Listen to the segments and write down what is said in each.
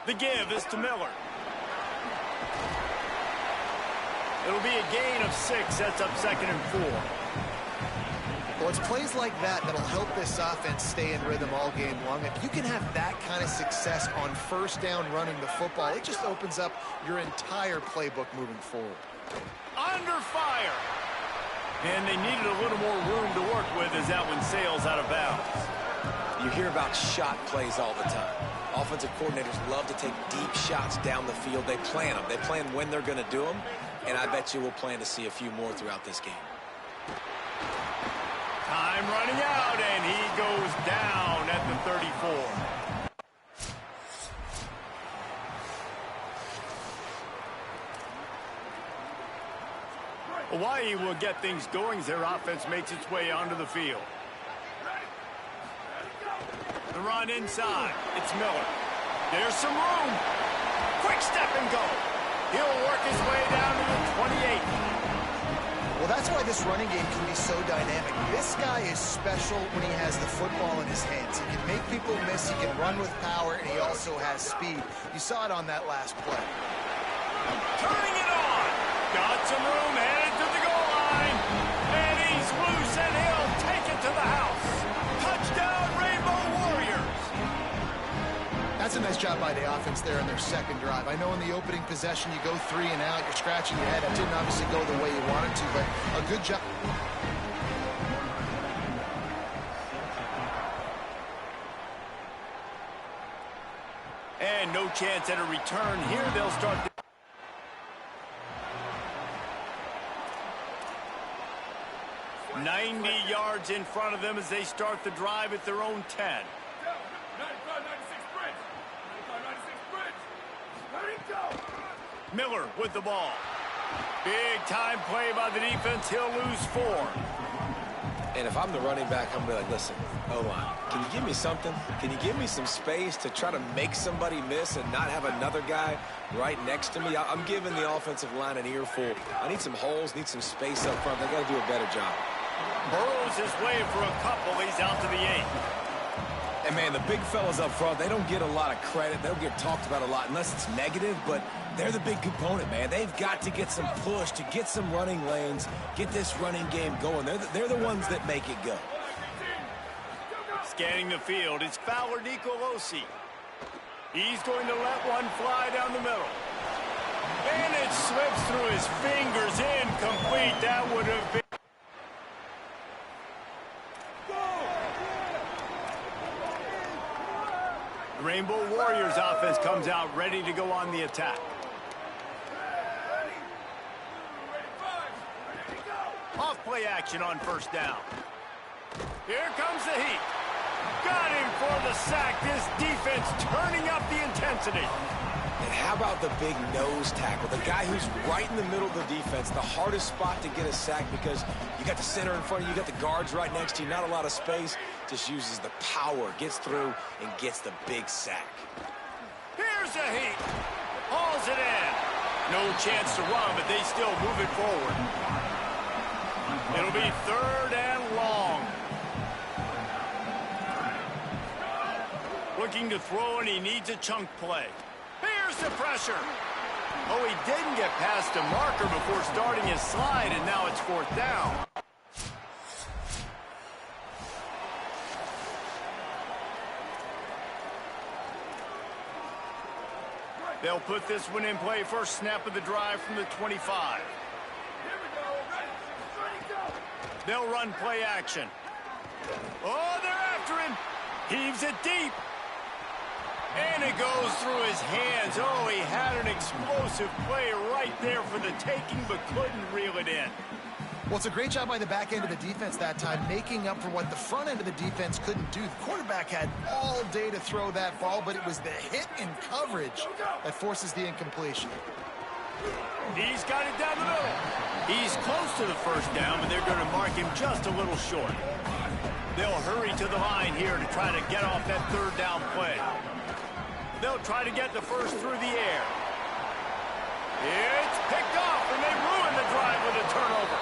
The give is to Miller. It'll be a gain of 6. That's up 2nd and 4. Well, it's plays like that that'll help this offense stay in rhythm all game long. If you can have that kind of success on first down running the football, it just opens up your entire playbook moving forward. Under fire. And they needed a little more room to work with as that one sails out of bounds. You hear about shot plays all the time. Offensive coordinators love to take deep shots down the field. They plan them. They plan when they're going to do them. And I bet you we'll plan to see a few more throughout this game. Time running out, and he goes down at the 34. Hawaii will get things going as their offense makes its way onto the field. The run inside. It's Miller. There's some room. Quick step and go. He'll work his way down to the 28. Well, that's why this running game can be so dynamic. This guy is special when he has the football in his hands. He can make people miss, he can run with power, and he also has speed. You saw it on that last play. Turning it on. Got some room, headed to the goal line. And he's loose, and he'll take it to the house. Touchdown, Rainbow Warriors. That's a nice job by the offense there in their second drive. I know in the opening possession you go 3 and out, you're scratching your head. It didn't obviously go the way you wanted to, but a good job. And no chance at a return here. They'll start. 90 yards in front of them as they start the drive at their own 10. Miller with the ball. Big time play by the defense. He'll lose 4. And if I'm the running back, I'm going to be like, listen, O-line, can you give me something? Can you give me some space to try to make somebody miss and not have another guy right next to me? I'm giving the offensive line an earful. I need some holes, need some space up front. They got to do a better job. Burrows his way for a couple. He's out to the 8. And, man, the big fellas up front, they don't get a lot of credit. They don't get talked about a lot unless it's negative, but they're the big component, man. They've got to get some push, to get some running lanes, get this running game going. They're the ones that make it go. Scanning the field, it's Fowler Nicolosi. He's going to let one fly down the middle. And it slips through his fingers, incomplete. That would have been... The Rainbow Warriors offense comes out ready to go on the attack. Off play action on first down. Here comes the heat. Got him for the sack. This defense turning up the intensity. And how about the big nose tackle? The guy who's right in the middle of the defense, the hardest spot to get a sack because you got the center in front of you, you got the guards right next to you, not a lot of space. Just uses the power, gets through, and gets the big sack. Here's a heat. Hauls it in. No chance to run, but they still move it forward. It'll be 3rd and long. Looking to throw, and he needs a chunk play. Here's the pressure. Oh, he didn't get past a marker before starting his slide, and now it's 4th down. They'll put this one in play. First snap of the drive from the 25. They'll run play action. Oh, they're after him. Heaves it deep. And it goes through his hands. Oh, he had an explosive play right there for the taking, but couldn't reel it in. Well, it's a great job by the back end of the defense that time, making up for what the front end of the defense couldn't do. The quarterback had all day to throw that ball, but it was the hit in coverage that forces the incompletion. He's got it down the middle. He's close to the first down, but they're going to mark him just a little short. They'll hurry to the line here to try to get off that 3rd down play. They'll try to get the first through the air. It's picked off, and they ruin drive with a turnover.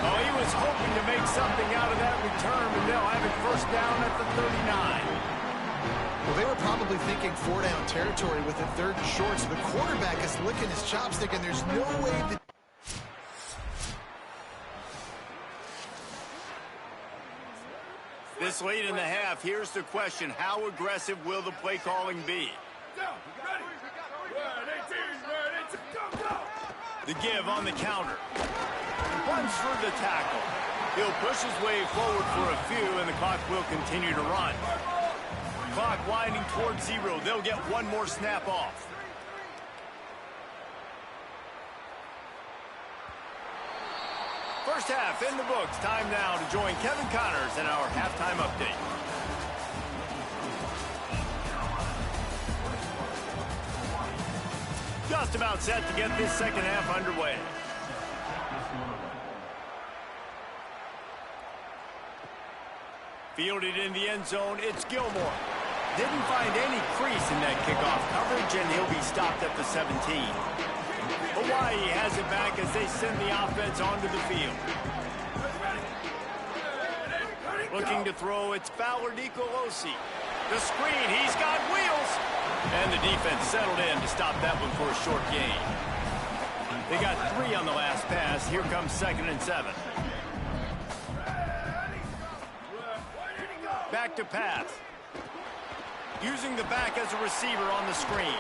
Oh, he was hoping to make something out of that return, but they'll have it first down at the 39. Well, they were probably thinking 4-down territory with a 3rd and short, so the quarterback is licking his chops thinking there's no way that... This late in the half, here's the question. How aggressive will the play calling be? The give on the counter. Runs through the tackle. He'll push his way forward for a few, and the clock will continue to run. Clock winding towards 0. They'll get one more snap off. First half in the books. Time now to join Kevin Connors in our halftime update. Just about set to get this second half underway. Fielded in the end zone, it's Gilmore. Didn't find any crease in that kickoff coverage, and he'll be stopped at the 17. Hawaii has it back as they send the offense onto the field. Looking to throw, it's Fowler Nicolosi. The screen, he's got wheels. And the defense settled in to stop that one for a short gain. They got 3 on the last pass. Here comes 2nd and 7. Back to pass. Using the back as a receiver on the screen.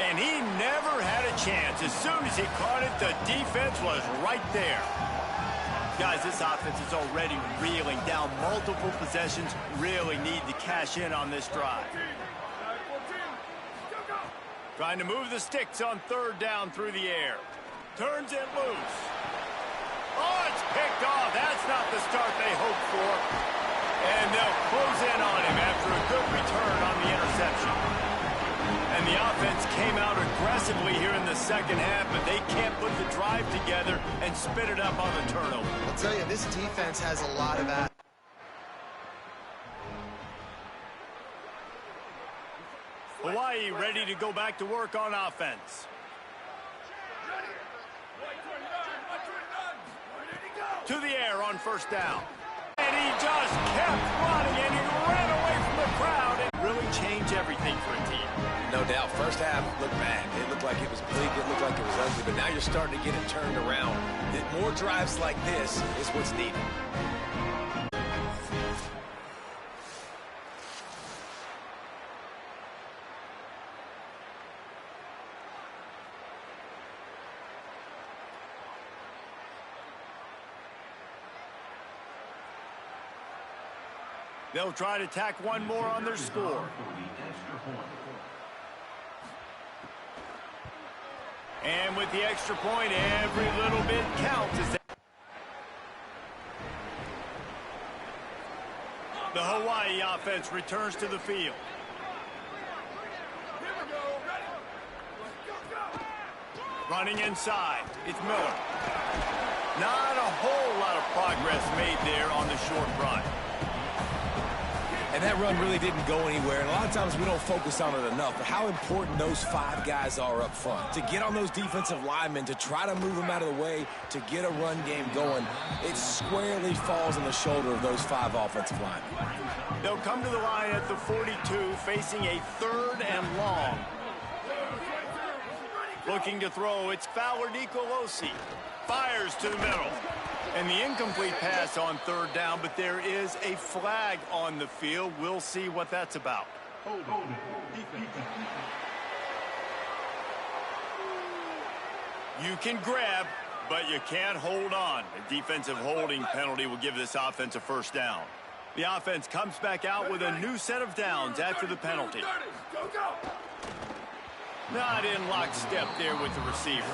And he never had a chance. As soon as he caught it, the defense was right there. Guys, this offense is already reeling down multiple possessions. Really need to cash in on this drive. Trying to move the sticks on 3rd down through the air. Turns it loose. Oh, it's picked off. That's not the start they hoped for. And they'll close in on him after a good return on the interception. And the offense came out aggressively here in the second half, but they can't put the drive together and spit it up on the turnover. I'll tell you, this defense has a lot of that. Hawaii ready to go back to work on offense. To the air on 1st down. And he just kept running, and he ran away from the crowd and really changed everything for a team. No doubt. First half looked bad. It looked like it was bleak. It looked like it was ugly. But now you're starting to get it turned around. More drives like this is what's needed. They'll try to tack one more on their score. And with the extra point, every little bit counts. The Hawaii offense returns to the field. Running inside, it's Miller. Not a whole lot of progress made there on the short run. And that run really didn't go anywhere. And a lot of times we don't focus on it enough. But how important those 5 guys are up front. To get on those defensive linemen, to try to move them out of the way, to get a run game going, it squarely falls on the shoulder of those 5 offensive linemen. They'll come to the line at the 42, facing a 3rd and long. Looking to throw, it's Fowler Nicolosi. Fires to the middle. And the incomplete pass on 3rd down, but there is a flag on the field. We'll see what that's about. You can grab, but you can't hold on. A defensive holding penalty will give this offense a 1st down. The offense comes back out with a new set of downs after the penalty. Not in lockstep there with the receiver.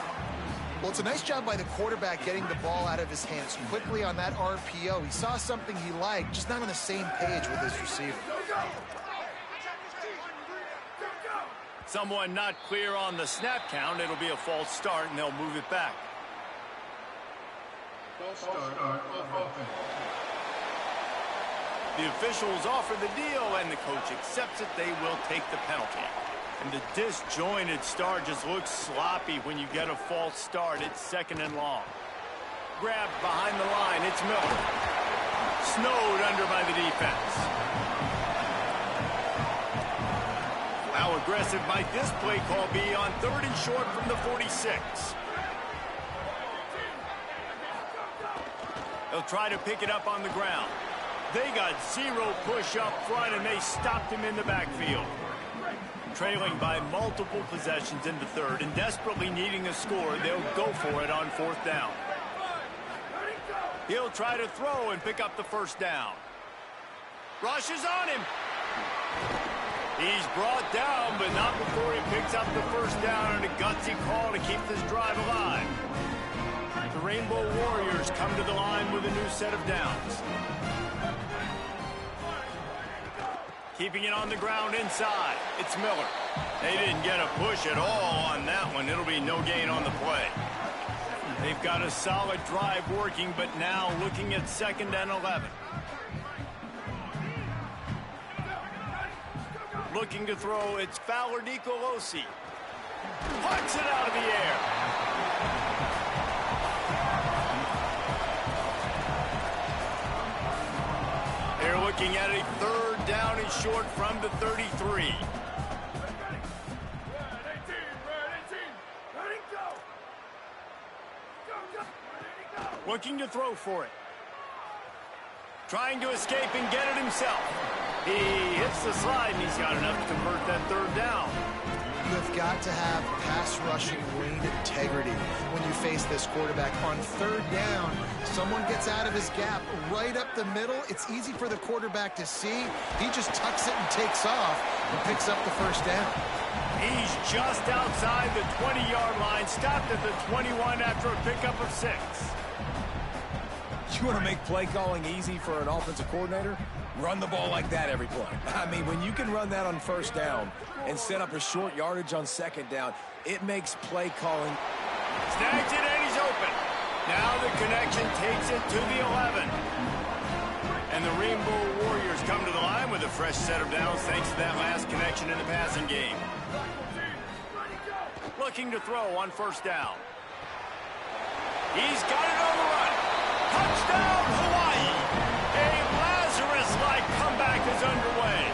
Well, it's a nice job by the quarterback getting the ball out of his hands quickly on that RPO. He saw something he liked, just not on the same page with his receiver. Someone not clear on the snap count. It'll be a false start, and they'll move it back. The officials offer the deal, and the coach accepts it. They will take the penalty. And the disjointed start just looks sloppy when you get a false start. It's 2nd and long. grab behind the line. It's Miller. Snowed under by the defense. How aggressive might this play call be on 3rd and short from the 46? They'll try to pick it up on the ground. They got 0 push up front, and they stopped him in the backfield. Trailing by multiple possessions in the 3rd and desperately needing a score, they'll go for it on 4th down. He'll try to throw and pick up the 1st down. Rushes on him. He's brought down, but not before he picks up the 1st down, and a gutsy call to keep this drive alive. The Rainbow Warriors come to the line with a new set of downs. Keeping it on the ground inside. It's Miller. They didn't get a push at all on that one. It'll be no gain on the play. They've got a solid drive working, but now looking at 2nd and 11. Looking to throw, it's Fowler Nicolosi. Punts it out of the air. They're looking at a 3rd down and short from the 33. Looking to throw for it. Trying to escape and get it himself. He hits the slide, and he's got enough to convert that 3rd down. You have got to have pass rushing lane integrity when you face this quarterback. On 3rd down, someone gets out of his gap right up the middle. It's easy for the quarterback to see. He just tucks it and takes off and picks up the 1st down. He's just outside the 20-yard line, stopped at the 21 after a pickup of 6. You want to make play calling easy for an offensive coordinator? Run the ball like that every play. I mean, when you can run that on 1st down and set up a short yardage on 2nd down, it makes play calling. Snags it, and he's open. Now the connection takes it to the 11. And the Rainbow Warriors come to the line with a fresh set of downs thanks to that last connection in the passing game. Looking to throw on 1st down. He's got it on the run. Touchdown, Hawaii! A Lazarus-like comeback is underway.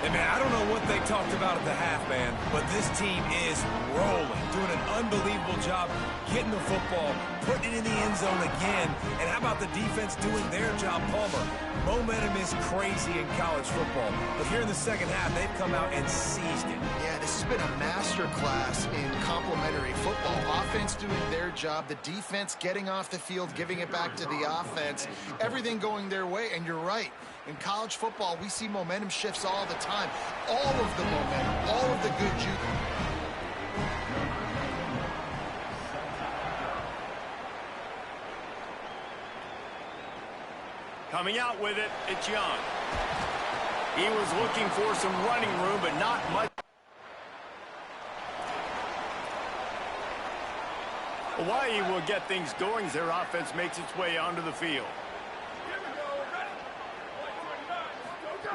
Hey, man, I don't know what they talked about at the half, man, but this team is rolling, doing an unbelievable job getting the football, putting it in the end zone again, and how about the defense doing their job, Palmer? Momentum is crazy in college football, but here in the 2nd half, they've come out and seized it. Yeah, this has been a masterclass in complementary football. Offense doing their job, the defense getting off the field, giving it back to the offense, everything going their way, and you're right. In college football, we see momentum shifts all the time. All of the momentum, all of the good juke. Coming out with it, it's Young. He was looking for some running room, but not much. Hawaii will get things going as their offense makes its way onto the field.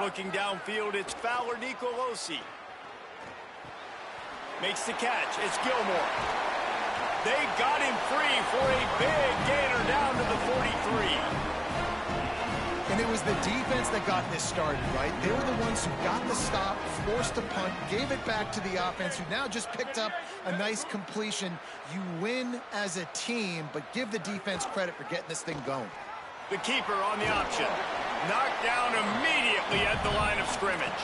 Looking downfield, it's Fowler Nicolosi. Makes the catch. It's Gilmore. They got him free for a big gainer down to the 43. And it was the defense that got this started, right? They were the ones who got the stop, forced the punt, gave it back to the offense, who now just picked up a nice completion. You win as a team, but give the defense credit for getting this thing going. The keeper on the option. Knocked down immediately at the line of scrimmage.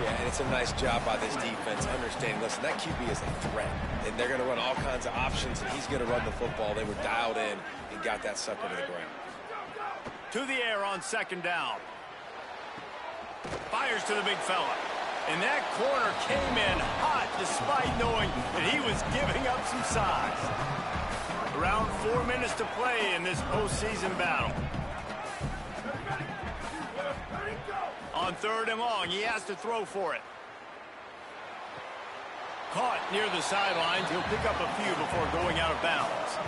Yeah, and it's a nice job by this defense understanding, listen, that QB is a threat, and they're going to run all kinds of options, and he's going to run the football. They were dialed in and got that sucker to the ground. To the air on 2nd down. Fires to the big fella. And that corner came in hot despite knowing that he was giving up some size. Around 4 minutes to play in this postseason battle. On 3rd and long, he has to throw for it. Caught near the sidelines. He'll pick up a few before going out of bounds.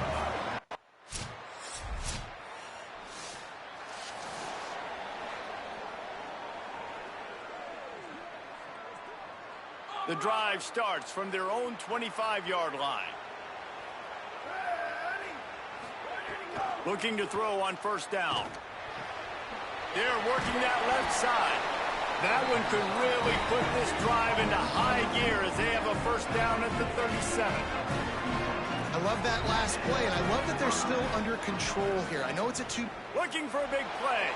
The drive starts from their own 25-yard line. Looking to throw on first down. They're working that left side. That one could really put this drive into high gear as they have a first down at the 37. I love that last play, and I love that they're still under control here. I know it's a two. Looking for a big play.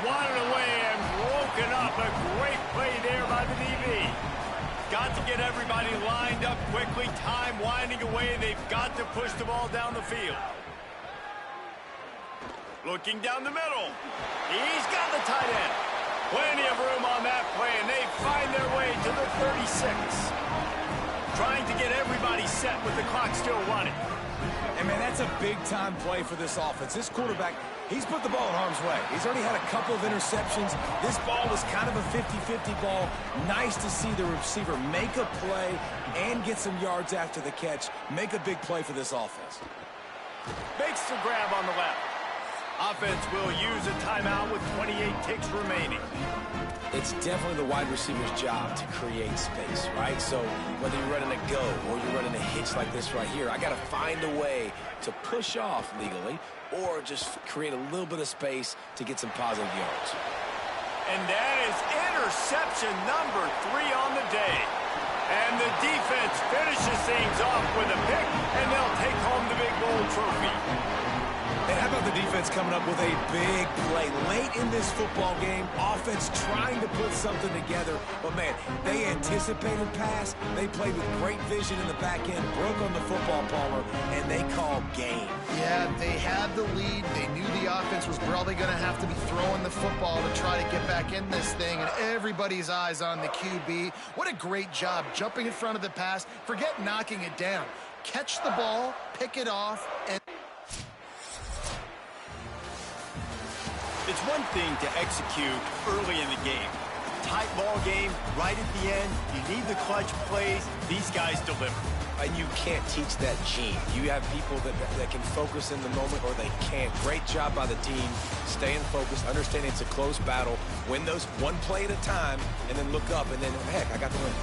Swatted away and broken up. A great play there by the DB. Got to get everybody lined up quickly. Time winding away. They've got to push the ball down the field. Looking down the middle. He's got the tight end. Plenty of room on that play, and they find their way to the 36. Trying to get everybody set with the clock still running. And, man, that's a big-time play for this offense. This quarterback, he's put the ball in harm's way. He's already had a couple of interceptions. This ball was kind of a 50-50 ball. Nice to see the receiver make a play and get some yards after the catch. Make a big play for this offense. Makes the grab on the left. Offense will use a timeout with 28 ticks remaining. It's definitely the wide receiver's job to create space, right? So whether you're running a go or you're running a hitch like this right here, I got to find a way to push off legally or just create a little bit of space to get some positive yards. And that is interception number 3 on the day. And the defense finishes things off with a pick, and they'll take home the big gold trophy. And how about the defense coming up with a big play late in this football game? Offense trying to put something together. But, man, they anticipated pass. They played with great vision in the back end, broke on the football, Palmer, and they called game. Yeah, they had the lead. They knew the offense was probably going to have to be throwing the football to try to get back in this thing, and everybody's eyes on the QB. What a great job jumping in front of the pass. Forget knocking it down. Catch the ball, pick it off, and... It's one thing to execute early in the game. Tight ball game, right at the end. You need the clutch plays. These guys deliver. And you can't teach that gene. You have people that can focus in the moment or they can't. Great job by the team, staying focused, understanding it's a close battle, win those one play at a time, and then look up, and then, heck, I got the win.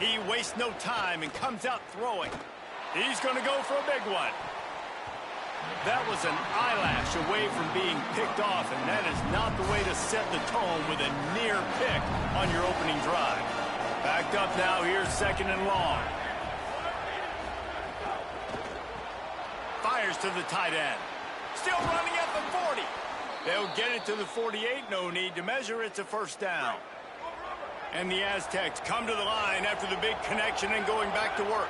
He wastes no time and comes out throwing. He's going to go for a big one. That was an eyelash away from being picked off, and that is not the way to set the tone with a near pick on your opening drive. Backed up now, here's 2nd and long. Fires to the tight end. Still running at the 40. They'll get it to the 48, no need to measure, it's a 1st down. And the Aztecs come to the line after the big connection and going back to work.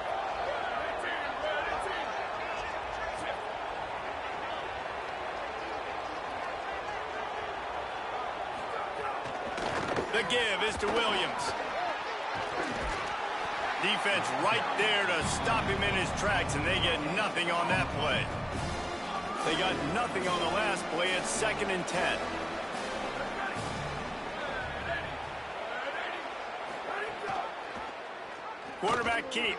The give is to Williams. Defense right there to stop him in his tracks, and they get nothing on that play. They got nothing on the last play. It's 2nd and 10. Quarterback keep.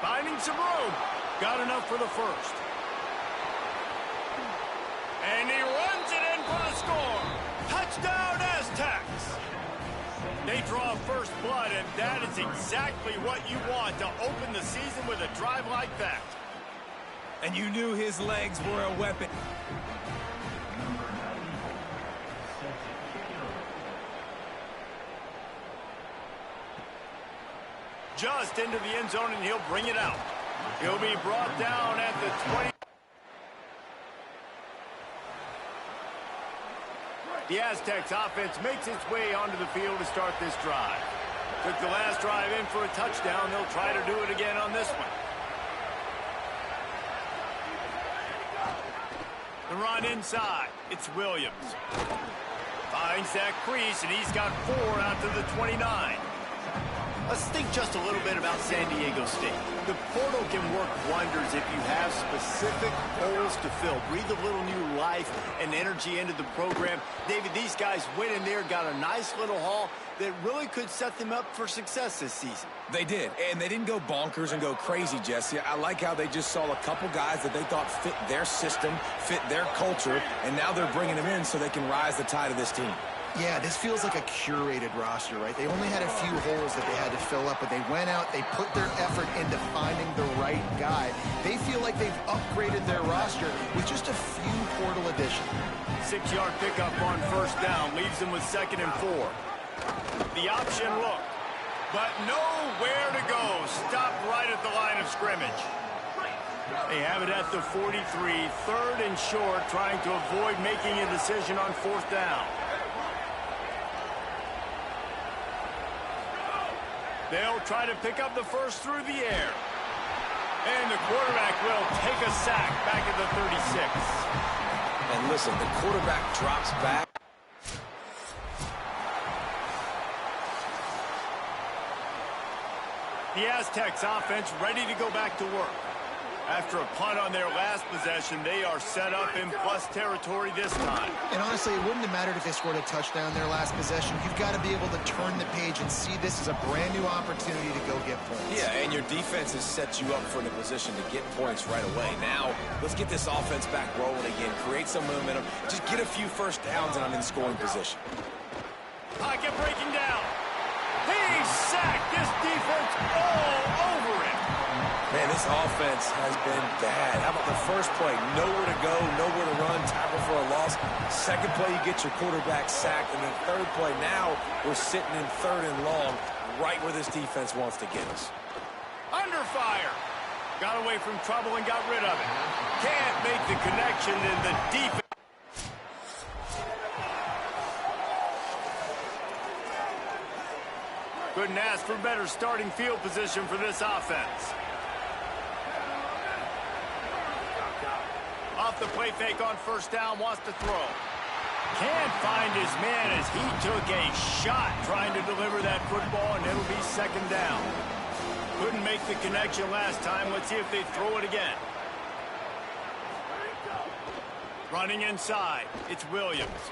Finding some room. Got enough for the 1st. And he runs it in for the score. Touchdown, Aztecs. They draw first blood, and that is exactly what you want to open the season with a drive like that. And you knew his legs were a weapon. Just into the end zone, and he'll bring it out. He'll be brought down at the 20. The Aztecs offense makes its way onto the field to start this drive. Took the last drive in for a touchdown. They'll try to do it again on this one. The run inside. It's Williams. Finds that crease, and he's got 4 out to the 29. Let's think just a little bit about San Diego State. The portal can work wonders if you have specific holes to fill. Breathe a little new life and energy into the program. David, these guys went in there, got a nice little haul that really could set them up for success this season. They did, and they didn't go bonkers and go crazy, Jesse. I like how they just saw a couple guys that they thought fit their system, fit their culture, and now they're bringing them in so they can rise the tide of this team. Yeah, this feels like a curated roster, right? They only had a few holes that they had to fill up, but they went out, they put their effort into finding the right guy. They feel like they've upgraded their roster with just a few portal additions. 6-yard pickup on 1st down, leaves them with 2nd and 4. The option look, but nowhere to go. Stopped right at the line of scrimmage. They have it at the 43, 3rd and short, trying to avoid making a decision on 4th down. They'll try to pick up the 1st through the air. And the quarterback will take a sack back at the 36. And listen, the quarterback drops back. The Aztecs offense ready to go back to work. After a punt on their last possession, they are set up in plus territory this time. And honestly, it wouldn't have mattered if they scored a touchdown their last possession. You've got to be able to turn the page and see this as a brand new opportunity to go get points. Yeah, and your defense has set you up for the position to get points right away. Now, let's get this offense back rolling again, create some momentum, just get a few 1st downs, and I'm in scoring position. Pocket breaking down. He's sacked. This defense all over it. Man, this offense has been bad. How about the 1st play? Nowhere to go, nowhere to run, tackle for a loss. 2nd play, you get your quarterback sacked. And then 3rd play, now we're sitting in 3rd and long, right where this defense wants to get us. Under fire. Got away from trouble and got rid of it. Can't make the connection in the defense. Couldn't ask for better starting field position for this offense. Off the play fake on 1st down, wants to throw. Can't find his man as he took a shot trying to deliver that football, and it'll be 2nd down. Couldn't make the connection last time. Let's see if they throw it again. Running inside, it's Williams.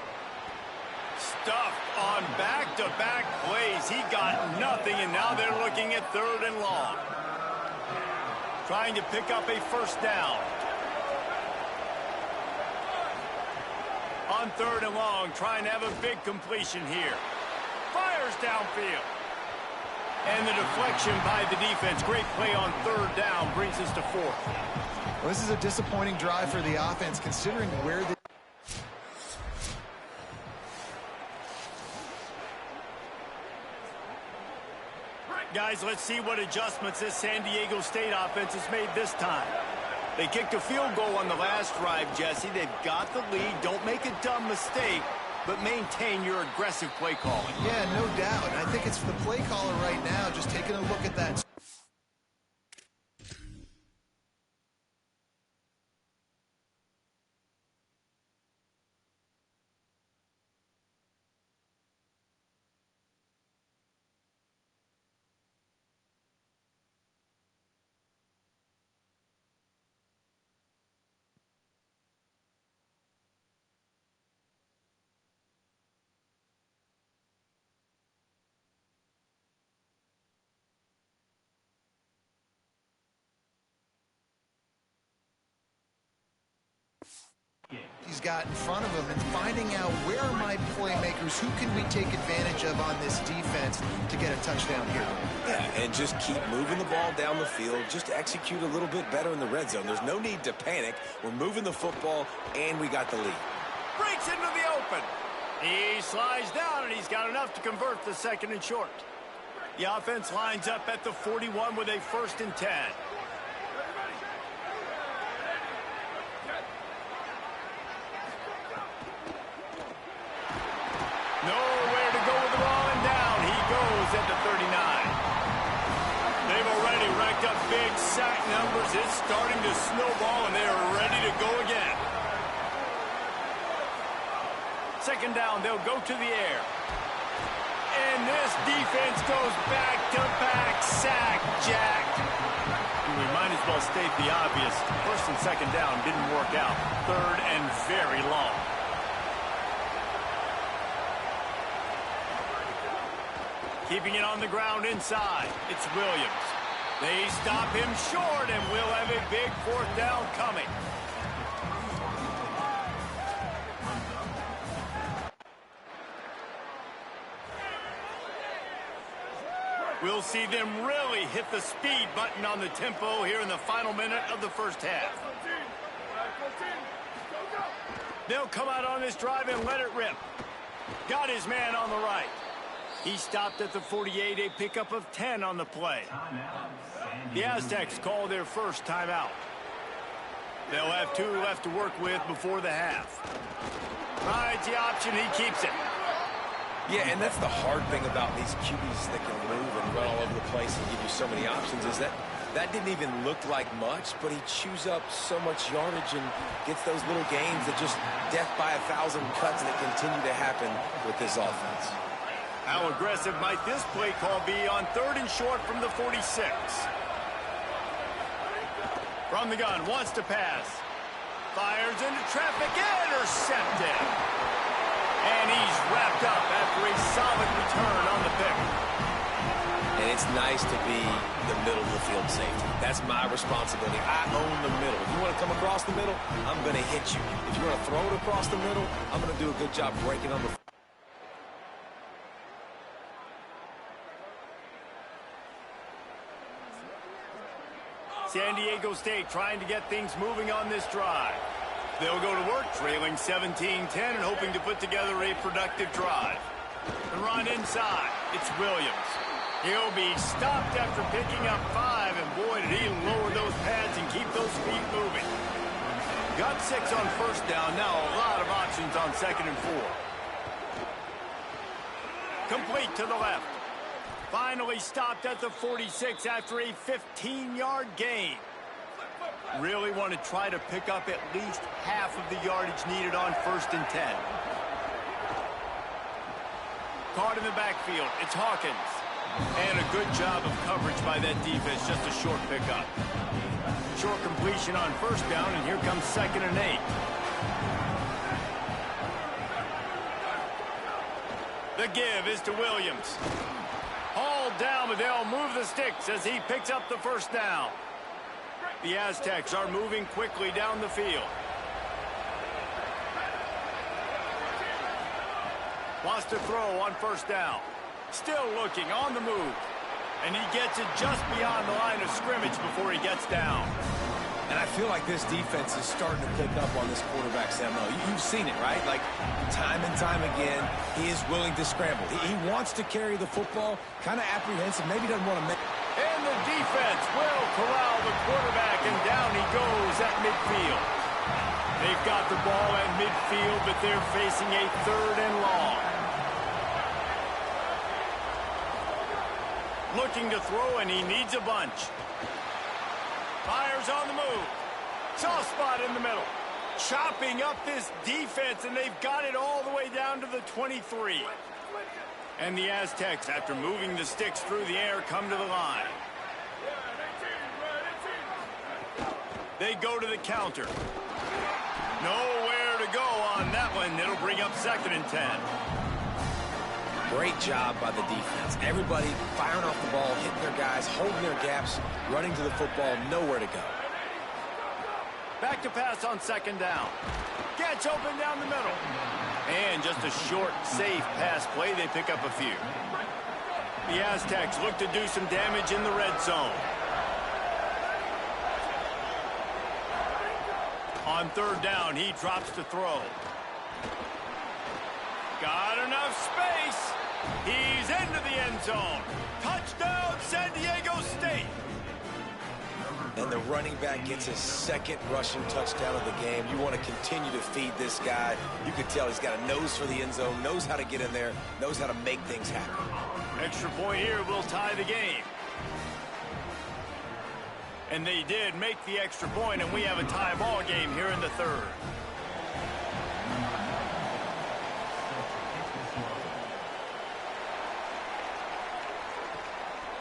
Stuffed on back-to-back plays. He got nothing, and now they're looking at 3rd and long. Trying to pick up a 1st down. On On 3rd and long, trying to have a big completion here. Fires downfield. And the deflection by the defense. Great play on 3rd down brings us to 4th. Well, this is a disappointing drive for the offense, considering where the... Guys, let's see what adjustments this San Diego State offense has made this time. They kicked a field goal on the last drive, Jesse. They've got the lead. Don't make a dumb mistake, but maintain your aggressive play calling. Yeah, no doubt. I think it's the play caller right now just taking a look at that. He's got in front of him and finding out where are my playmakers, who can we take advantage of on this defense to get a touchdown here. Yeah, and just keep moving the ball down the field. Just execute a little bit better in the red zone. There's no need to panic. We're moving the football, and we got the lead. Breaks into the open. He slides down, and he's got enough to convert the 2nd and short. The offense lines up at the 41 with a 1st and 10. Nowhere to go with the ball, and down he goes at the 39. They've already racked up big sack numbers. It's starting to snowball, and they are ready to go again. 2nd down, they'll go to the air. And this defense goes back-to-back sack, Jack. We might as well state the obvious. 1st and 2nd down didn't work out. 3rd and very long. Keeping it on the ground inside. It's Williams. They stop him short, and we'll have a big 4th down coming. We'll see them really hit the speed button on the tempo here in the final minute of the 1st half. They'll come out on this drive and let it rip. Got his man on the right. He stopped at the 48, a pickup of 10 on the play. The Aztecs call their first timeout. They'll have 2 left to work with before the half. Rides the option, he keeps it. Yeah, and that's the hard thing about these QBs that can move and run all over the place and give you so many options is that didn't even look like much, but he chews up so much yardage and gets those little gains that just death by 1,000 cuts that continue to happen with this offense. How aggressive might this play call be on 3rd and short from the 46? From the gun, wants to pass. Fires into traffic, intercepted. And he's wrapped up after a solid return on the pick. And it's nice to be the middle of the field safety. That's my responsibility. I own the middle. If you want to come across the middle, I'm going to hit you. If you want to throw it across the middle, I'm going to do a good job breaking on the field. San Diego State trying to get things moving on this drive. They'll go to work trailing 17-10 and hoping to put together a productive drive. The run inside. It's Williams. He'll be stopped after picking up 5, and boy, did he lower those pads and keep those feet moving. Got 6 on 1st down. Now a lot of options on 2nd and 4. Complete to the left. Finally stopped at the 46 after a 15-yard gain. Really want to try to pick up at least half of the yardage needed on 1st and 10. Caught in the backfield. It's Hawkins. And a good job of coverage by that defense. Just a short pickup. Short completion on 1st down, and here comes 2nd and 8. The give is to Williams. Hauled down, but they'll move the sticks as he picks up the 1st down. The Aztecs are moving quickly down the field. Wants to throw on first down. Still looking on the move. And he gets it just beyond the line of scrimmage before he gets down. And I feel like this defense is starting to pick up on this quarterback, Samuel. You've seen it, right? Like, time and time again, he is willing to scramble. He wants to carry the football, kind of apprehensive, maybe doesn't want to make... And the defense will corral the quarterback, and down he goes at midfield. They've got the ball at midfield, but they're facing a 3rd and long. Looking to throw, and he needs a bunch. Fires on the move. Soft spot in the middle. Chopping up this defense, and they've got it all the way down to the 23. And the Aztecs, after moving the sticks through the air, come to the line. They go to the counter. Nowhere to go on that one. It'll bring up 2nd and 10. Great job by the defense. Everybody firing off the ball, hitting their guys, holding their gaps, running to the football, nowhere to go. Back to pass on 2nd down. Gets open down the middle. And just a short, safe pass play. They pick up a few. The Aztecs look to do some damage in the red zone. On 3rd down, he drops to throw. Got enough space. He's into the end zone. Touchdown, San Diego State. And the running back gets his 2nd rushing touchdown of the game. You want to continue to feed this guy. You can tell he's got a nose for the end zone, knows how to get in there, knows how to make things happen. Extra point here will tie the game. And they did make the extra point, and we have a tie ball game here in the 3rd.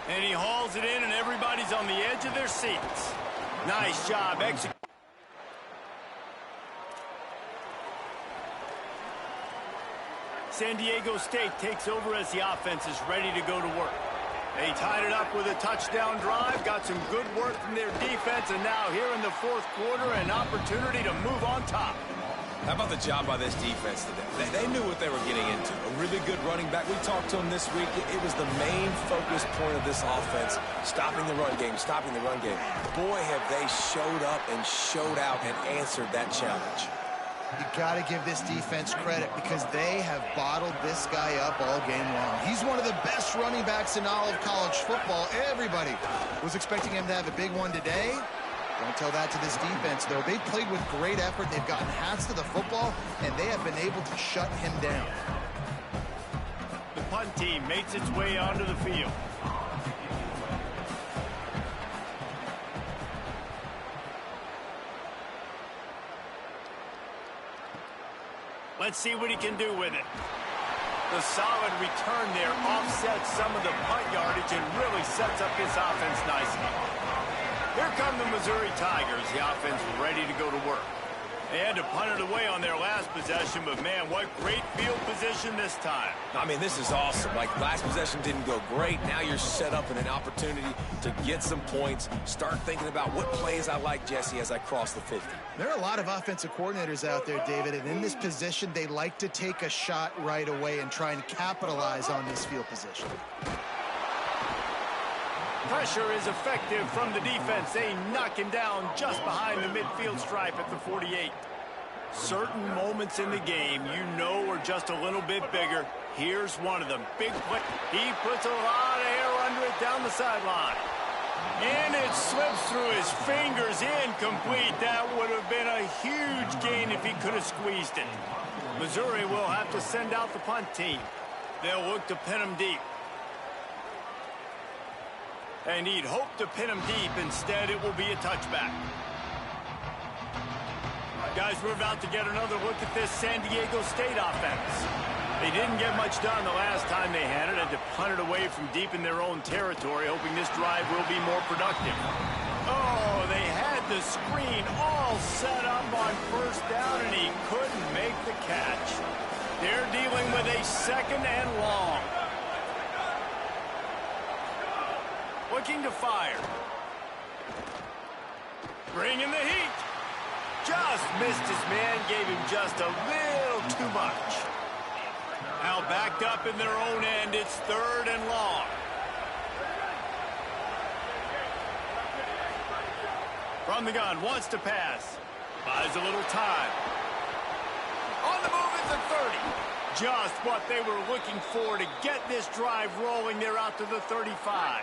And he hauls it in, and everybody's on the edge of their seats. Nice job executing. San Diego State takes over as the offense is ready to go to work. They tied it up with a touchdown drive, got some good work from their defense, and now here in the 4th quarter, an opportunity to move on top. How about the job by this defense today? They knew what they were getting into. A really good running back. We talked to him this week. It was the main focus point of this offense, stopping the run game, stopping the run game. Boy, have they showed up and showed out and answered that challenge. You got to give this defense credit because they have bottled this guy up all game long. He's one of the best running backs in all of college football. Everybody was expecting him to have a big one today. Don't tell that to this defense, though. They've played with great effort. They've gotten hats to the football, and they have been able to shut him down. The punt team makes its way onto the field. Let's see what he can do with it. The solid return there offsets some of the punt yardage and really sets up his offense nicely. Here come the Missouri Tigers. The offense ready to go to work. They had to punt it away on their last possession, but man, what great field position this time. I mean, this is awesome. Like, last possession didn't go great. Now you're set up in an opportunity to get some points. Start thinking about what plays I like, Jesse, as I cross the 50. There are a lot of offensive coordinators out there, David, and in this position, they like to take a shot right away and try and capitalize on this field position. Pressure is effective from the defense. They knock him down just behind the midfield stripe at the 48. Certain moments in the game you know are just a little bit bigger. Here's one of them. Big play. He puts a lot of air under it down the sideline. And it slips through his fingers, incomplete. That would have been a huge gain if he could have squeezed it. Missouri will have to send out the punt team. They'll look to pin him deep. And he'd hope to pin him deep. Instead, it will be a touchback. Guys, we're about to get another look at this San Diego State offense. They didn't get much done the last time they had it. Had to punt it away from deep in their own territory, hoping this drive will be more productive. Oh, they had the screen all set up on first down, and he couldn't make the catch. They're dealing with a 2nd and long. Looking to fire. Bringing the heat. Just missed his man, gave him just a little too much. Now backed up in their own end, it's 3rd and long. From the gun, wants to pass. Buys a little time. On the move at the 30. Just what they were looking for to get this drive rolling. They're out to the 35.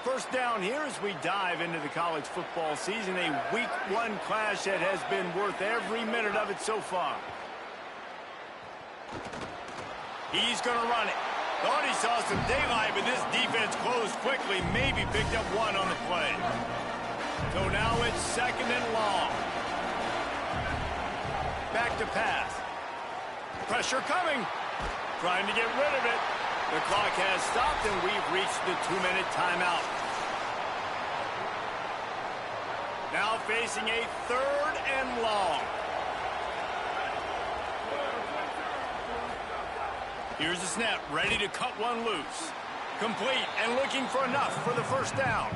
First down here as we dive into the college football season. A week 1 clash that has been worth every minute of it so far. He's going to run it. Thought he saw some daylight, but this defense closed quickly. Maybe picked up 1 on the play. So now it's 2nd and long. Back to pass. Pressure coming. Trying to get rid of it. The clock has stopped, and we've reached the 2-minute timeout. Now facing a 3rd and long. Here's the snap, ready to cut one loose. Complete and looking for enough for the first down.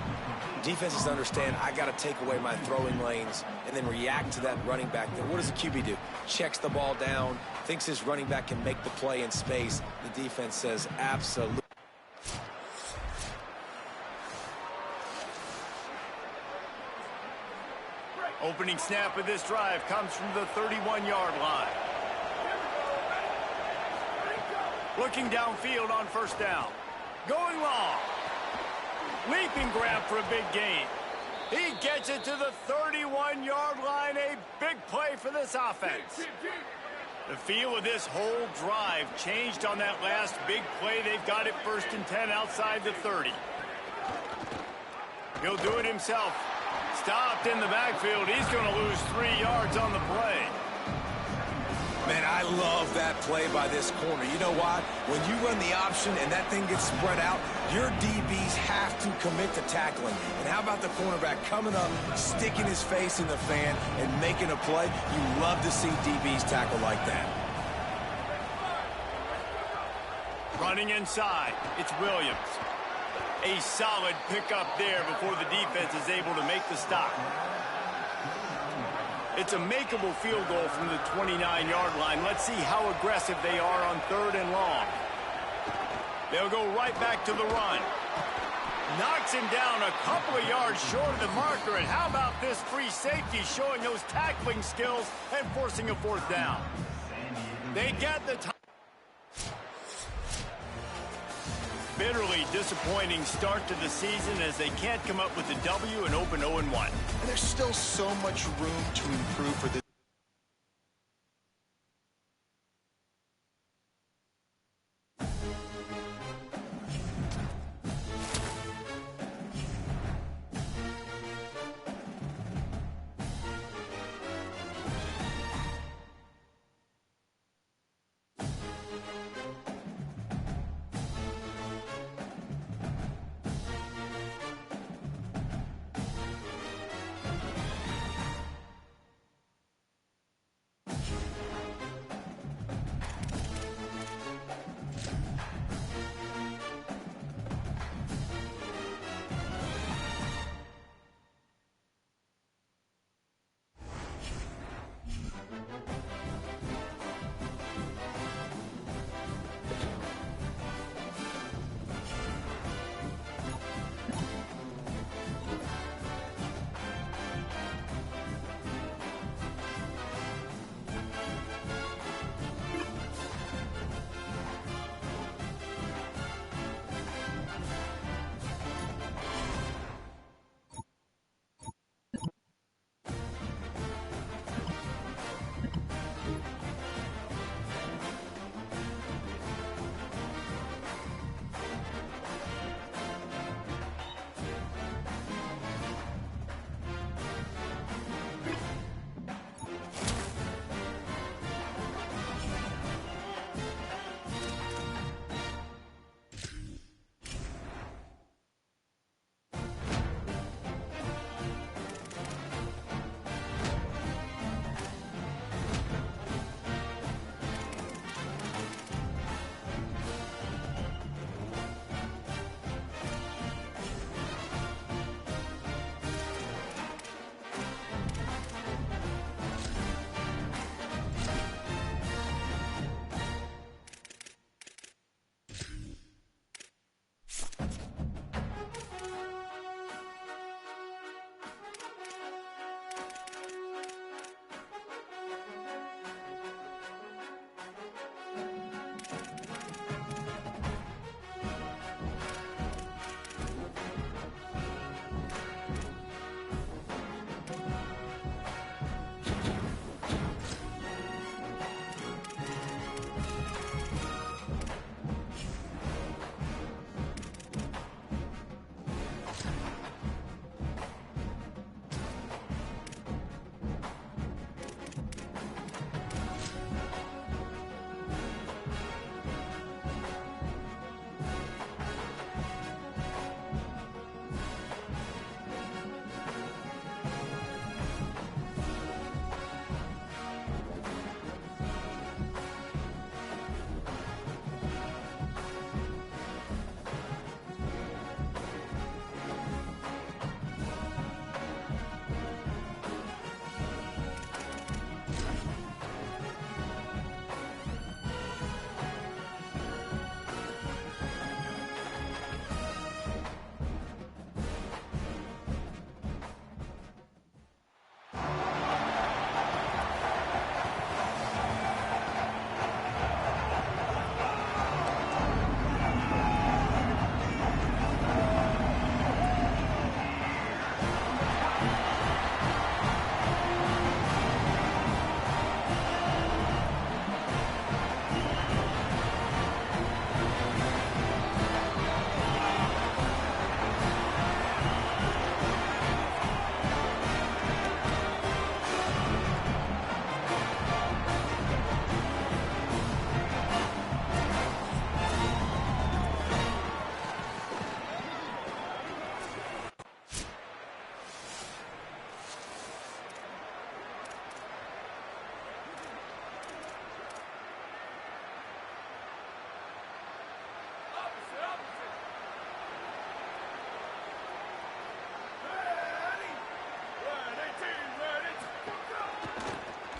Defenses understand I got to take away my throwing lanes and then react to that running back. Then what does the QB do? Checks the ball down, thinks his running back can make the play in space. The defense says absolutely. Opening snap of this drive comes from the 31-yard line. Looking downfield on first down. Going long. Leaping grab for a big gain. He gets it to the 31-yard line. A big play for this offense. The feel of this whole drive changed on that last big play. They've got it 1st and 10 outside the 30. He'll do it himself. Stopped in the backfield. He's going to lose 3 yards on the play. Man, I love that play by this corner. You know why? When you run the option and that thing gets spread out, your DBs have to commit to tackling. And how about the cornerback coming up, sticking his face in the fan, and making a play? You love to see DBs tackle like that. Running inside, it's Williams. A solid pickup there before the defense is able to make the stop. It's a makeable field goal from the 29-yard line. Let's see how aggressive they are on 3rd and long. They'll go right back to the run. Knocks him down a couple of yards short of the marker. And how about this free safety showing those tackling skills and forcing a 4th down? They get the time. Bitterly disappointing start to the season as they can't come up with a W and open 0-1. And there's still so much room to improve for this.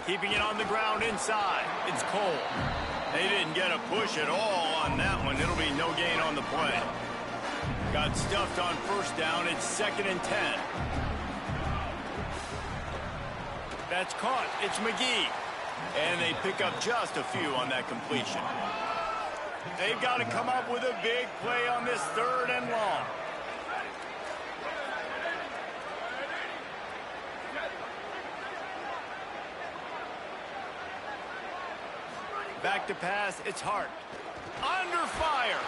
Keeping it on the ground inside. It's Cole. They didn't get a push at all on that one. It'll be no gain on the play. Got stuffed on first down. It's 2nd and 10. That's caught. It's McGee. And they pick up just a few on that completion. They've got to come up with a big play on this 3rd and long. Back to pass, it's Hart. Under fire.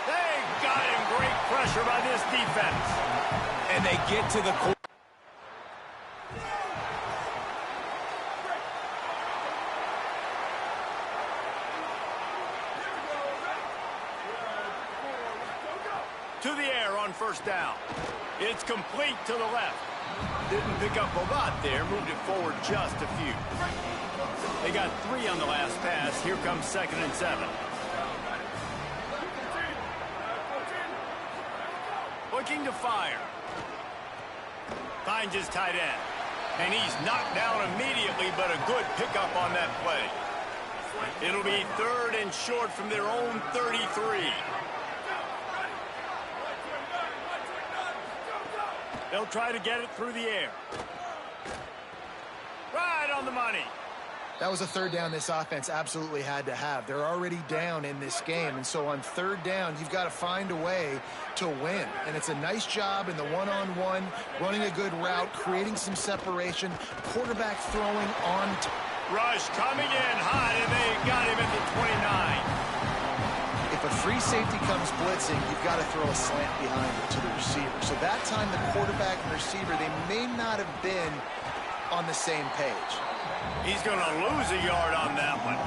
They got him. Great pressure by this defense. And they get to the core. To the air on first down. It's complete to the left. Didn't pick up a lot there. Moved it forward just a few. They got 3 on the last pass. Here comes 2nd and 7. Looking to fire. Finds his tight end. And he's knocked down immediately, but a good pickup on that play. It'll be 3rd and short from their own 33. They'll try to get it through the air. Right on the money. That was a 3rd down this offense absolutely had to have. They're already down in this game, and so on 3rd down, you've got to find a way to win. And it's a nice job in the one-on-one, running a good route, creating some separation, quarterback throwing on. Rush coming in hot, and they got him at the 29. If a free safety comes blitzing, you've got to throw a slant behind it to the receiver. So that time, the quarterback and receiver, they may not have been on the same page. He's going to lose a yard on that one.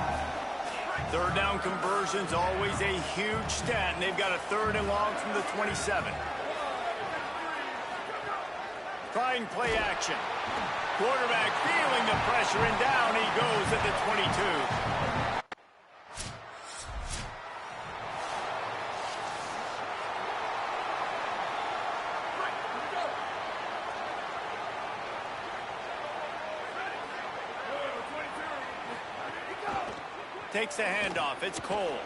3rd down conversion's always a huge stat, and they've got a 3rd and long from the 27. Trying play action. Quarterback feeling the pressure, and down he goes at the 22. Takes the handoff. It's Cole.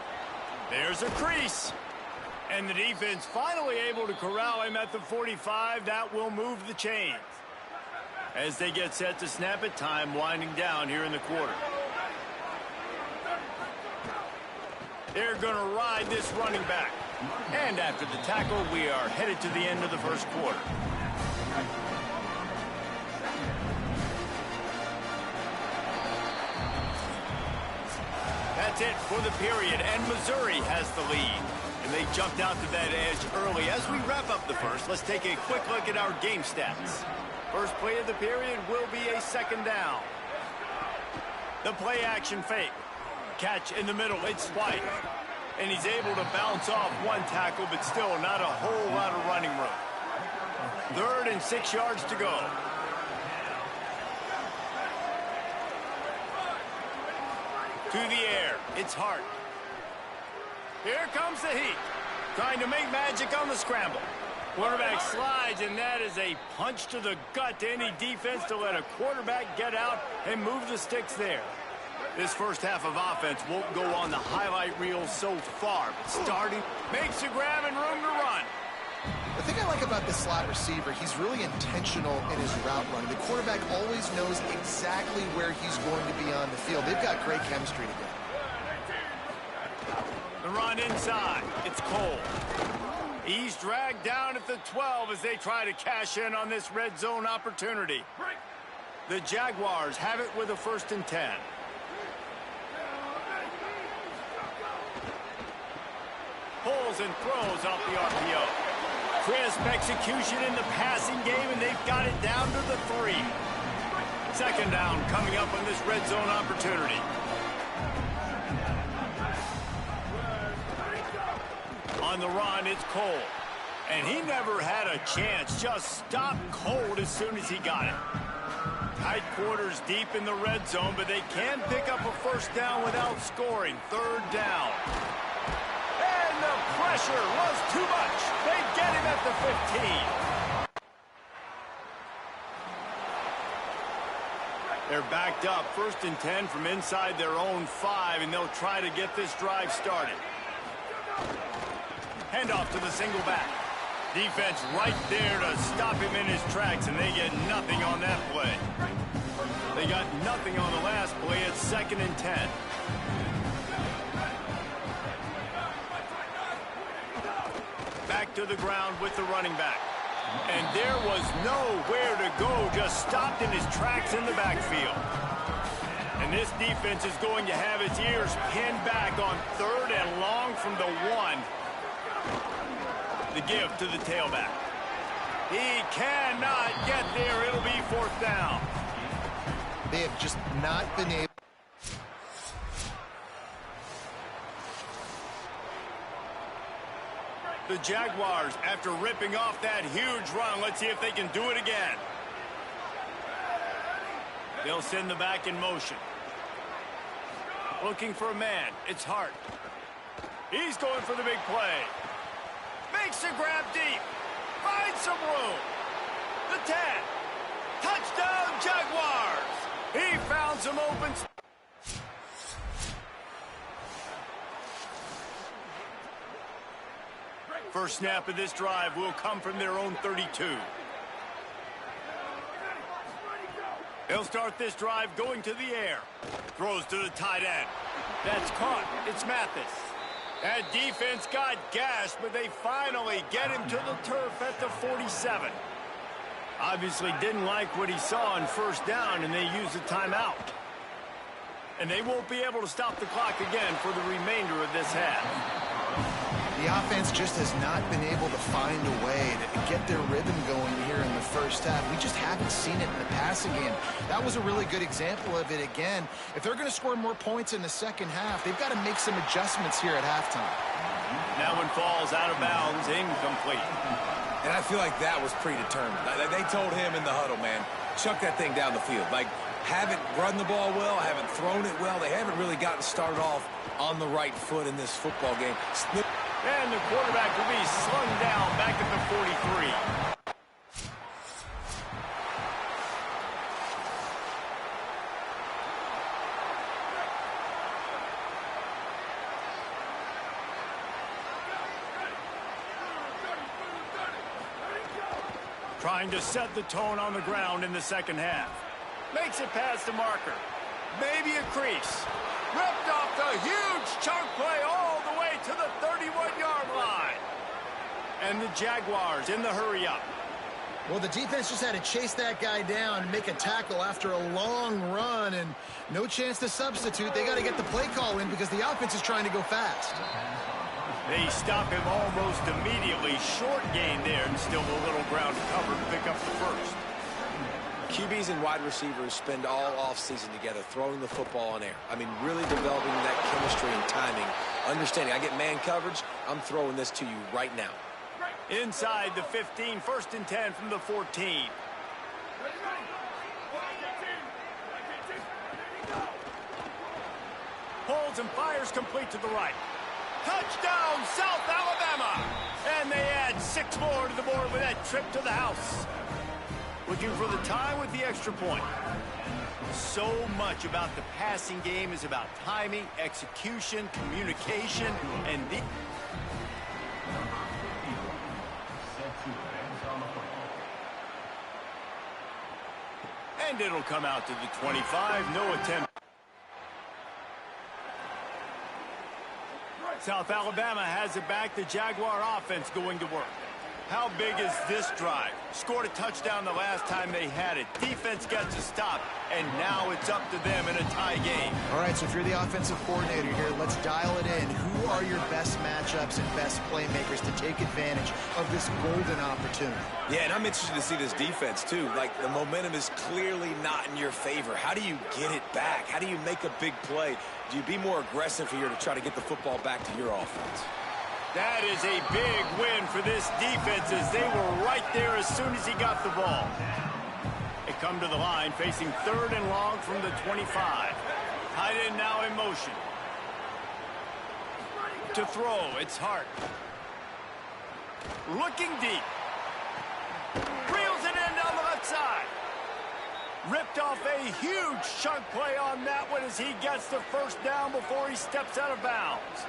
There's a crease. And the defense finally able to corral him at the 45. That will move the chains. As they get set to snap it, time winding down here in the quarter. They're going to ride this running back. And after the tackle, we are headed to the end of the first quarter. That's it for the period, and Missouri has the lead. And they jumped out to that edge early. As we wrap up the first, let's take a quick look at our game stats. First play of the period will be a 2nd down. The play action fake. Catch in the middle, it's White. And he's able to bounce off one tackle, but still not a whole lot of running room. 3rd and 6 yards to go. To the air, it's Hart. Here comes the heat. Trying to make magic on the scramble. Quarterback slides, and that is a punch to the gut to any defense to let a quarterback get out and move the sticks there. This first half of offense won't go on the highlight reel so far, but starting makes a grab and room to run. The thing I like about this slot receiver, he's really intentional in his route running. The quarterback always knows exactly where he's going to be on the field. They've got great chemistry together. The run inside. It's Cole. He's dragged down at the 12 as they try to cash in on this red zone opportunity. The Jaguars have it with a 1st and 10. Pulls and throws off the RPO. Crisp execution in the passing game, and they've got it down to the 3. 2nd down coming up on this red zone opportunity. On the run, it's Cole. And he never had a chance. Just stopped cold as soon as he got it. Tight quarters deep in the red zone, but they can pick up a 1st down without scoring. 3rd down. And the pressure was too much. They get him at the 15. They're backed up, 1st and 10 from inside their own 5, and they'll try to get this drive started. Handoff to the single back. Defense right there to stop him in his tracks, and they get nothing on that play. They got nothing on the last play. It's 2nd and 10. Back to the ground with the running back. And there was nowhere to go, just stopped in his tracks in the backfield. And this defense is going to have its ears pinned back on 3rd and long from the 1. The give to the tailback. He cannot get there. It'll be 4th down. They have just not been able. The Jaguars, after ripping off that huge run, let's see if they can do it again. They'll send the back in motion. Looking for a man. It's Hart. He's going for the big play. Makes a grab deep. Finds some room. The 10. Touchdown, Jaguars. He found some open space. First snap of this drive will come from their own 32. They'll start this drive going to the air. Throws to the tight end. That's caught. It's Mathis. That defense got gashed, but they finally get him to the turf at the 47. Obviously didn't like what he saw on 1st down, and they used a timeout. And they won't be able to stop the clock again for the remainder of this half. The offense just has not been able to find a way to get their rhythm going here in the 1st half. We just haven't seen it in the passing game. That was a really good example of it again. If they're going to score more points in the 2nd half, they've got to make some adjustments here at halftime. That one falls out of bounds, incomplete. And I feel like that was predetermined. They told him in the huddle, man, chuck that thing down the field. Like, haven't run the ball well, haven't thrown it well. They haven't really gotten started off on the right foot in this football game. And the quarterback will be slung down back at the 43. Trying to set the tone on the ground in the 2nd half. Makes it past the marker. Maybe a crease. Ripped off the huge chunk play all the way to the 31-yard line. And the Jaguars in the hurry-up. Well, the defense just had to chase that guy down and make a tackle after a long run, and no chance to substitute. They got to get the play call in because the offense is trying to go fast. They stop him almost immediately. Short gain there, and still a little ground to cover to pick up the 1st. QBs and wide receivers spend all offseason together throwing the football on air. I mean, really developing that chemistry and timing. Understanding, I get man coverage, I'm throwing this to you right now. Inside the 15, 1st and 10 from the 14. Pulls and fires complete to the right. Touchdown, South Alabama! And they add 6 more to the board with that trip to the house. Looking for the tie with the extra point. So much about the passing game is about timing, execution, communication, and the... And it'll come out to the 25. No attempt. South Alabama has it back. The Jaguar offense going to work. How big is this drive? Scored a touchdown the last time they had it. Defense gets a stop, and now it's up to them in a tie game. All right, so if you're the offensive coordinator here, let's dial it in. Who are your best matchups and best playmakers to take advantage of this golden opportunity? Yeah, and I'm interested to see this defense, too. Like, the momentum is clearly not in your favor. How do you get it back? How do you make a big play? Do you be more aggressive here to try to get the football back to your offense? That is a big win for this defense as they were right there as soon as he got the ball. They come to the line facing 3rd and long from the 25. Tight end now in motion. To throw, it's Hart. Looking deep. Reels it in down the left side. Ripped off a huge chunk play on that one as he gets the first down before he steps out of bounds.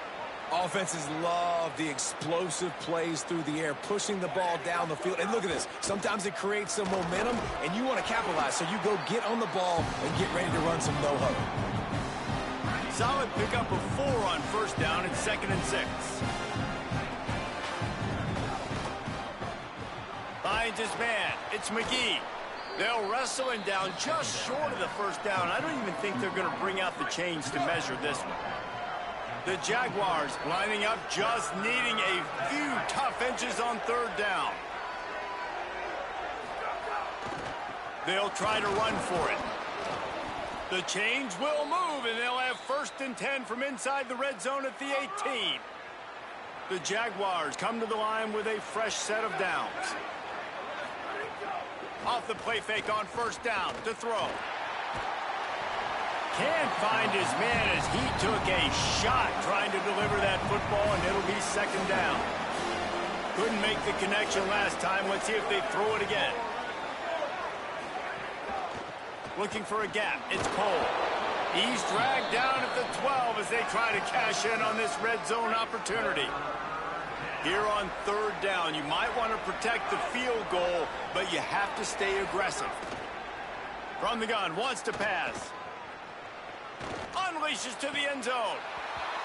Offenses love the explosive plays through the air, pushing the ball down the field. And look at this. Sometimes it creates some momentum, and you want to capitalize. So you go get on the ball and get ready to run some no-huddle. Solid pickup of 4 on first down and 2nd and 6. Finds his man. It's McGee. They'll wrestle him down just short of the first down. I don't even think they're going to bring out the chains to measure this one. The Jaguars lining up, just needing a few tough inches on 3rd down. They'll try to run for it. The chains will move, and they'll have 1st and 10 from inside the red zone at the 18. The Jaguars come to the line with a fresh set of downs. Off the play fake on 1st down to throw. Can't find his man as he took a shot trying to deliver that football, and it'll be 2nd down. Couldn't make the connection last time. Let's see if they throw it again. Looking for a gap. It's Cole. He's dragged down at the 12 as they try to cash in on this red zone opportunity. Here on 3rd down, you might want to protect the field goal, but you have to stay aggressive. From the gun, wants to pass. Unleashes to the end zone.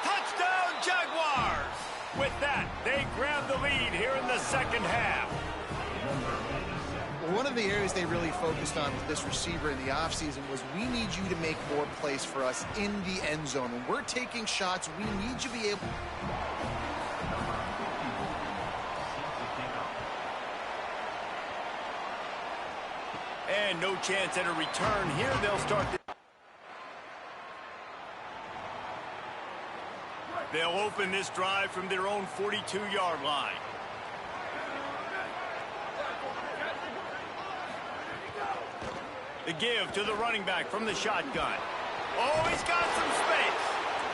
Touchdown, Jaguars! With that, they grab the lead here in the 2nd half. Well, one of the areas they really focused on with this receiver in the offseason was we need you to make more plays for us in the end zone. When we're taking shots, we need you to be able... And no chance at a return here. They'll start the... They'll open this drive from their own 42-yard line. The give to the running back from the shotgun. Oh, he's got some space.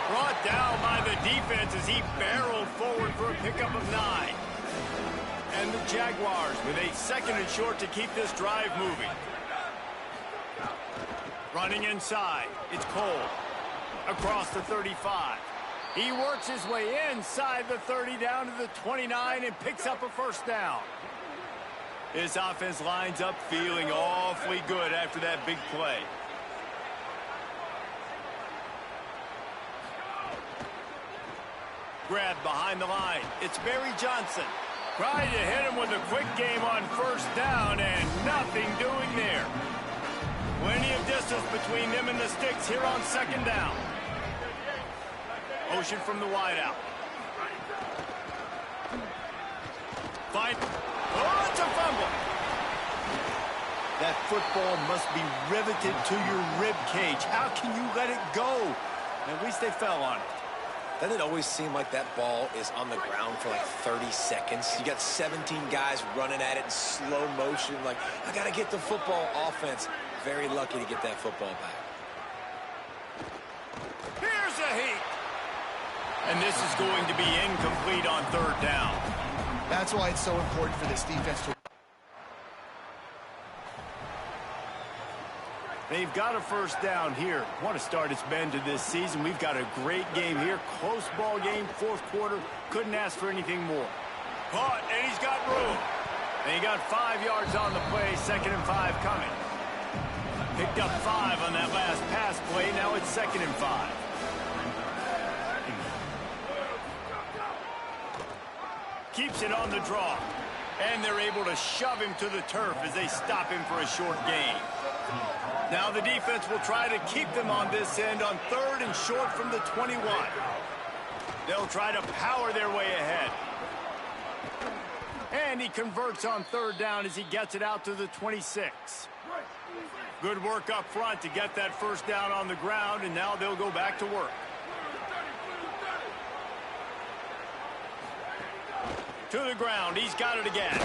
Brought down by the defense as he barreled forward for a pickup of 9. And the Jaguars with a 2nd and short to keep this drive moving. Running inside. It's Cole. Across the 35. He works his way inside the 30 down to the 29 and picks up a 1st down. This offense lines up feeling awfully good after that big play. Grab behind the line. It's Barry Johnson. Trying to hit him with a quick game on 1st down and nothing doing there. Plenty of distance between them and the sticks here on 2nd down. Motion from the wideout. Fine. Oh, it's a fumble. That football must be riveted to your rib cage. How can you let it go? At least they fell on it. Doesn't it always seem like that ball is on the ground for like 30 seconds? You got 17 guys running at it in slow motion. Like, I got to get the football. Offense. Very lucky to get that football back. Here's a heat. And this is going to be incomplete on 3rd down. That's why it's so important for this defense to... They've got a 1st down here. What a start it's been to this season. We've got a great game here. Close ball game, 4th quarter. Couldn't ask for anything more. Caught, and he's got room. And he got 5 yards on the play. 2nd and 5 coming. Picked up 5 on that last pass play. Now it's 2nd and 5. Keeps it on the draw. And they're able to shove him to the turf as they stop him for a short gain. Now the defense will try to keep them on this end on 3rd and short from the 21. They'll try to power their way ahead. And he converts on 3rd down as he gets it out to the 26. Good work up front to get that 1st down on the ground, and now they'll go back to work. To the ground, he's got it again.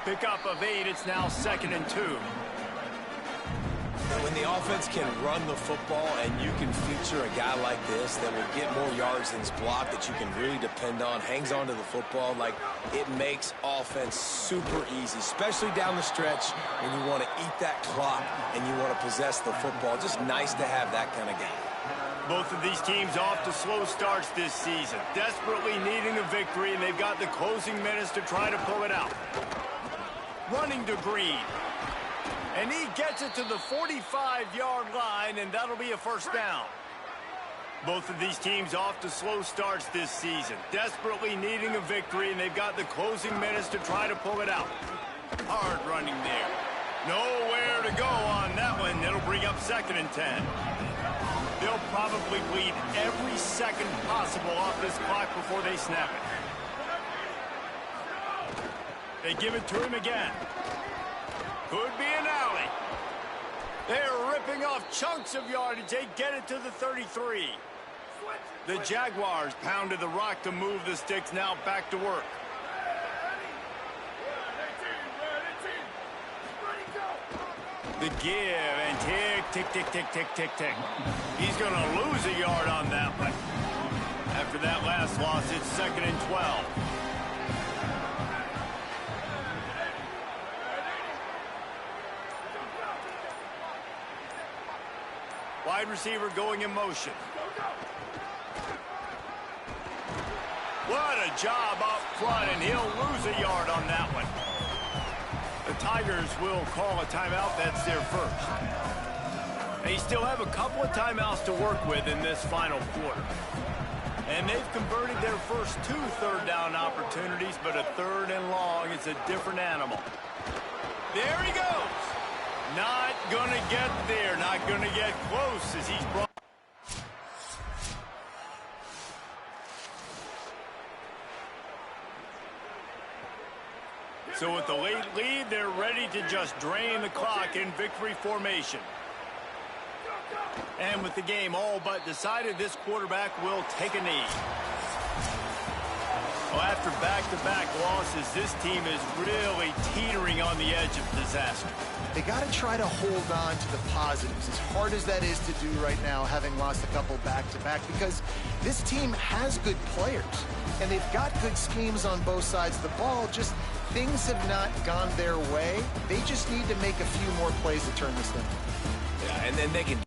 Pickup of 8, it's now 2nd and 2. When the offense can run the football and you can feature a guy like this that will get more yards than his block, that you can really depend on, hangs on to the football, like, it makes offense super easy, especially down the stretch when you want to eat that clock and you want to possess the football. Just nice to have that kind of game. Both of these teams off to slow starts this season, desperately needing a victory, and they've got the closing minutes to try to pull it out. Running to Green. And he gets it to the 45-yard line, and that'll be a first down. Both of these teams off to slow starts this season, desperately needing a victory, and they've got the closing minutes to try to pull it out. Hard running there. Nowhere to go on that one. It'll bring up 2nd and 10. They'll probably bleed every second possible off this clock before they snap it. They give it to him again. Could be an alley. They're ripping off chunks of yardage. They get it to the 33. The Jaguars pounded the rock to move the sticks. Now back to work. The give and tick, tick, tick, tick, tick, tick, tick. He's going to lose a yard on that one. After that last loss, it's 2nd and 12. Wide receiver going in motion. What a job up front, and he'll lose a yard on that one. The Tigers will call a timeout. That's their first. They still have a couple of timeouts to work with in this final quarter. And they've converted their first 2 third-down opportunities, but a 3rd and long is a different animal. There he goes. Not going to get there. Not going to get close as he's brought. So with the late lead, they're ready to just drain the clock in victory formation. And with the game all but decided, this quarterback will take a knee. Well, after back-to-back losses, this team is really teetering on the edge of disaster. They got to try to hold on to the positives, as hard as that is to do right now, having lost a couple back-to-back, because this team has good players, and they've got good schemes on both sides of the ball. Just things have not gone their way. They just need to make a few more plays to turn this thing. Yeah, and then they can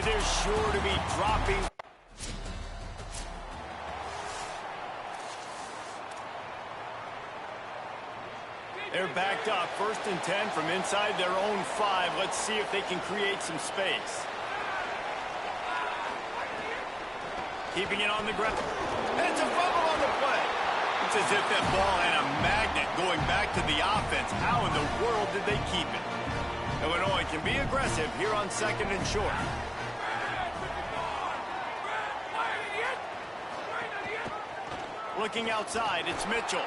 they're sure to be dropping. They're backed up, 1st and 10 from inside their own 5. Let's see if they can create some space. Keeping it on the ground. It's a fumble on the play. It's as if that ball had a magnet going back to the offense. How in the world did they keep it? Illinois can be aggressive here on 2nd and short. Looking outside, it's Mitchell.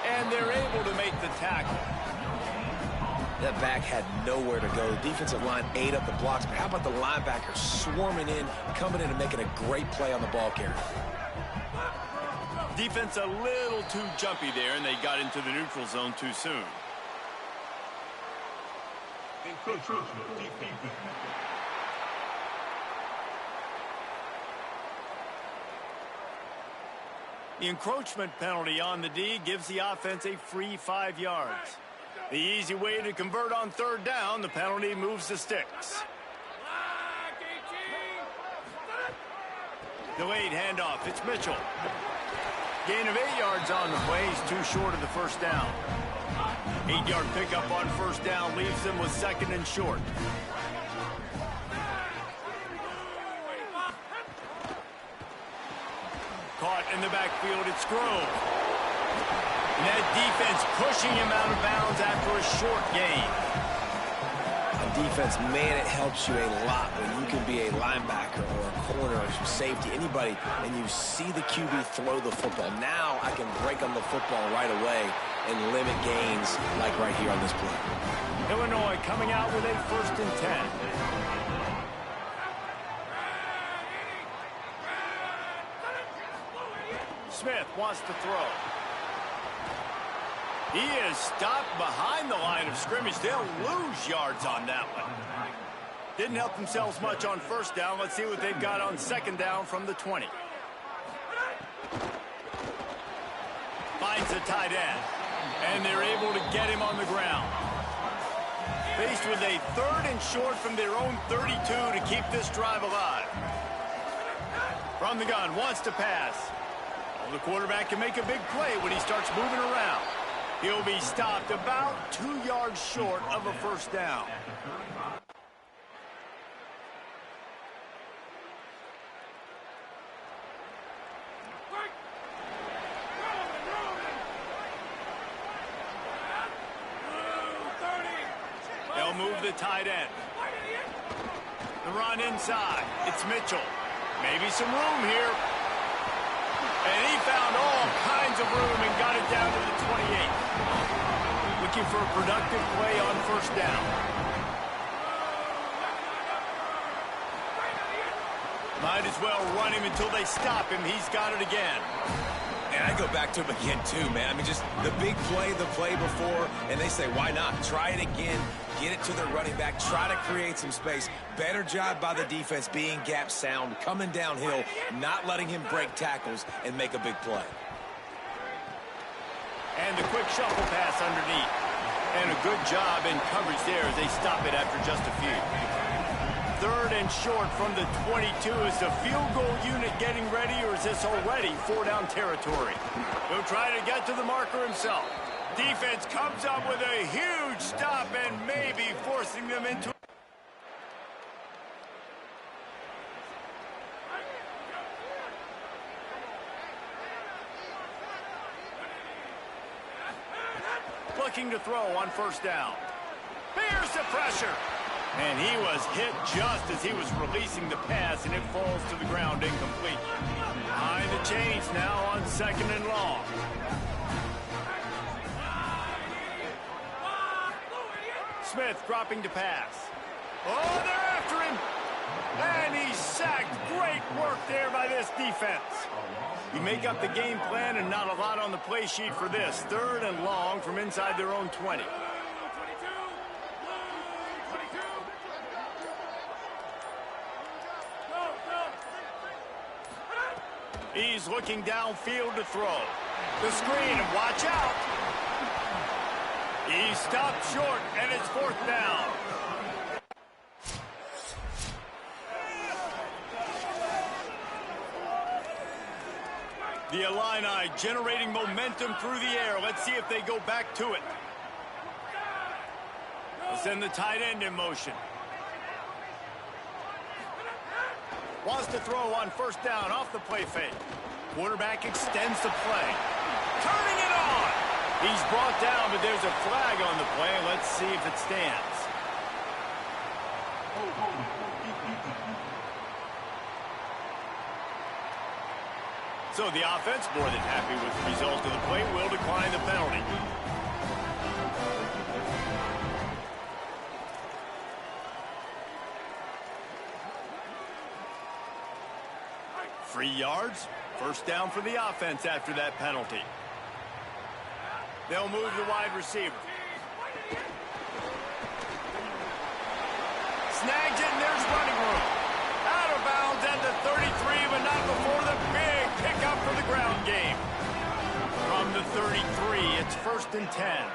And they're able to make the tackle. That back had nowhere to go. Defensive line ate up the blocks, but how about the linebacker swarming in, coming in and making a great play on the ball carrier? Defense a little too jumpy there, and they got into the neutral zone too soon. The encroachment penalty on the D gives the offense a free 5 yards. The easy way to convert on 3rd down, the penalty moves the sticks. Delayed handoff, it's Mitchell. Gain of 8 yards on the play, he's too short of the 1st down. 8-yard pickup on 1st down leaves them with 2nd and short. Caught in the backfield, it's Grove. And that defense pushing him out of bounds after a short gain. On defense, man, it helps you a lot when you can be a linebacker or a corner or some safety, anybody, and you see the QB throw the football. Now I can break on the football right away and limit gains like right here on this play. Illinois coming out with a 1st and 10. Smith wants to throw. He is stopped behind the line of scrimmage. They'll lose yards on that one. Didn't help themselves much on 1st down. Let's see what they've got on 2nd down from the 20. Finds the tight end. And they're able to get him on the ground. Faced with a 3rd and short from their own 32 to keep this drive alive. From the gun, wants to pass. The quarterback can make a big play when he starts moving around. He'll be stopped about 2 yards short of a 1st down. They'll move the tight end. The run inside. It's Mitchell. Maybe some room here. And he found all kinds of room and got it down to the 28. Looking for a productive play on 1st down. Might as well run him until they stop him. He's got it again. And I go back to him again, too, man. I mean, just the big play, the play before, and they say, why not? Try it again. Get it to the running back. Try to create some space. Better job by the defense being gap sound, coming downhill, not letting him break tackles and make a big play. And the quick shuffle pass underneath. And a good job in coverage there as they stop it after just a few. 3rd and short from the 22. Is the field goal unit getting ready, or is this already 4-down territory? He'll try to get to the marker himself. Defense comes up with a huge stop and maybe forcing them into... Looking to throw on 1st down. Bears the pressure. And he was hit just as he was releasing the pass, and it falls to the ground incomplete. Behind the chains now on 2nd and long. Smith dropping to pass. Oh, they're after him. And he's sacked. Great work there by this defense. You make up the game plan and not a lot on the play sheet for this. 3rd and long from inside their own 20. He's looking downfield to throw. The screen, and watch out. He stopped short, and it's 4th down. The Illini generating momentum through the air. Let's see if they go back to it. They'll send the tight end in motion. Wants to throw on first down off the play fake. Quarterback extends the play. Turning it on. He's brought down, but there's a flag on the play. Let's see if it stands. So the offense, more than happy with the result of the play, will decline the penalty. 3 yards. First down for the offense after that penalty. They'll move the wide receiver. Snags it, and there's running room. Out of bounds at the 33, but not before the big pickup for the ground game. From the 33, it's 1st and 10.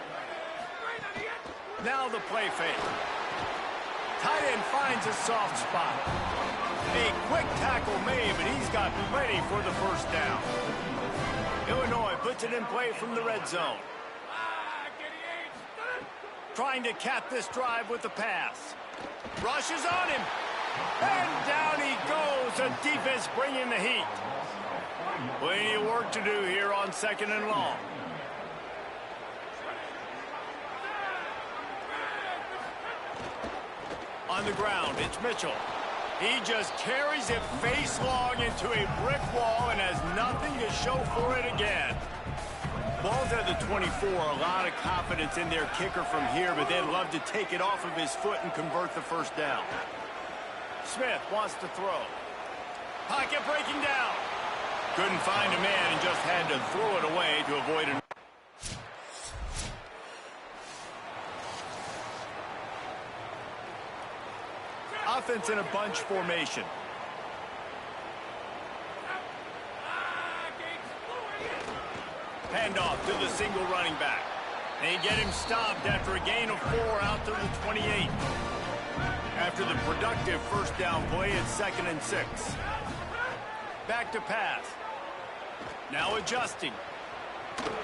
Now the play fake. Tight end finds a soft spot. A quick tackle made, but he's got plenty for the first down. Illinois puts it in play from the red zone. Trying to cap this drive with the pass. Rushes on him. And down he goes. The defense bringing the heat. Plenty of work to do here on 2nd and long. On the ground, it's Mitchell. He just carries it face long into a brick wall and has nothing to show for it again. Ball's at the 24. A lot of confidence in their kicker from here, but they'd love to take it off of his foot and convert the first down. Smith wants to throw. Pocket breaking down. Couldn't find a man and just had to throw it away to avoid an... Offense in a bunch formation. Handoff to the single running back. They get him stopped after a gain of 4 out to the 28. After the productive first down play, it's 2nd and 6. Back to pass. Now adjusting.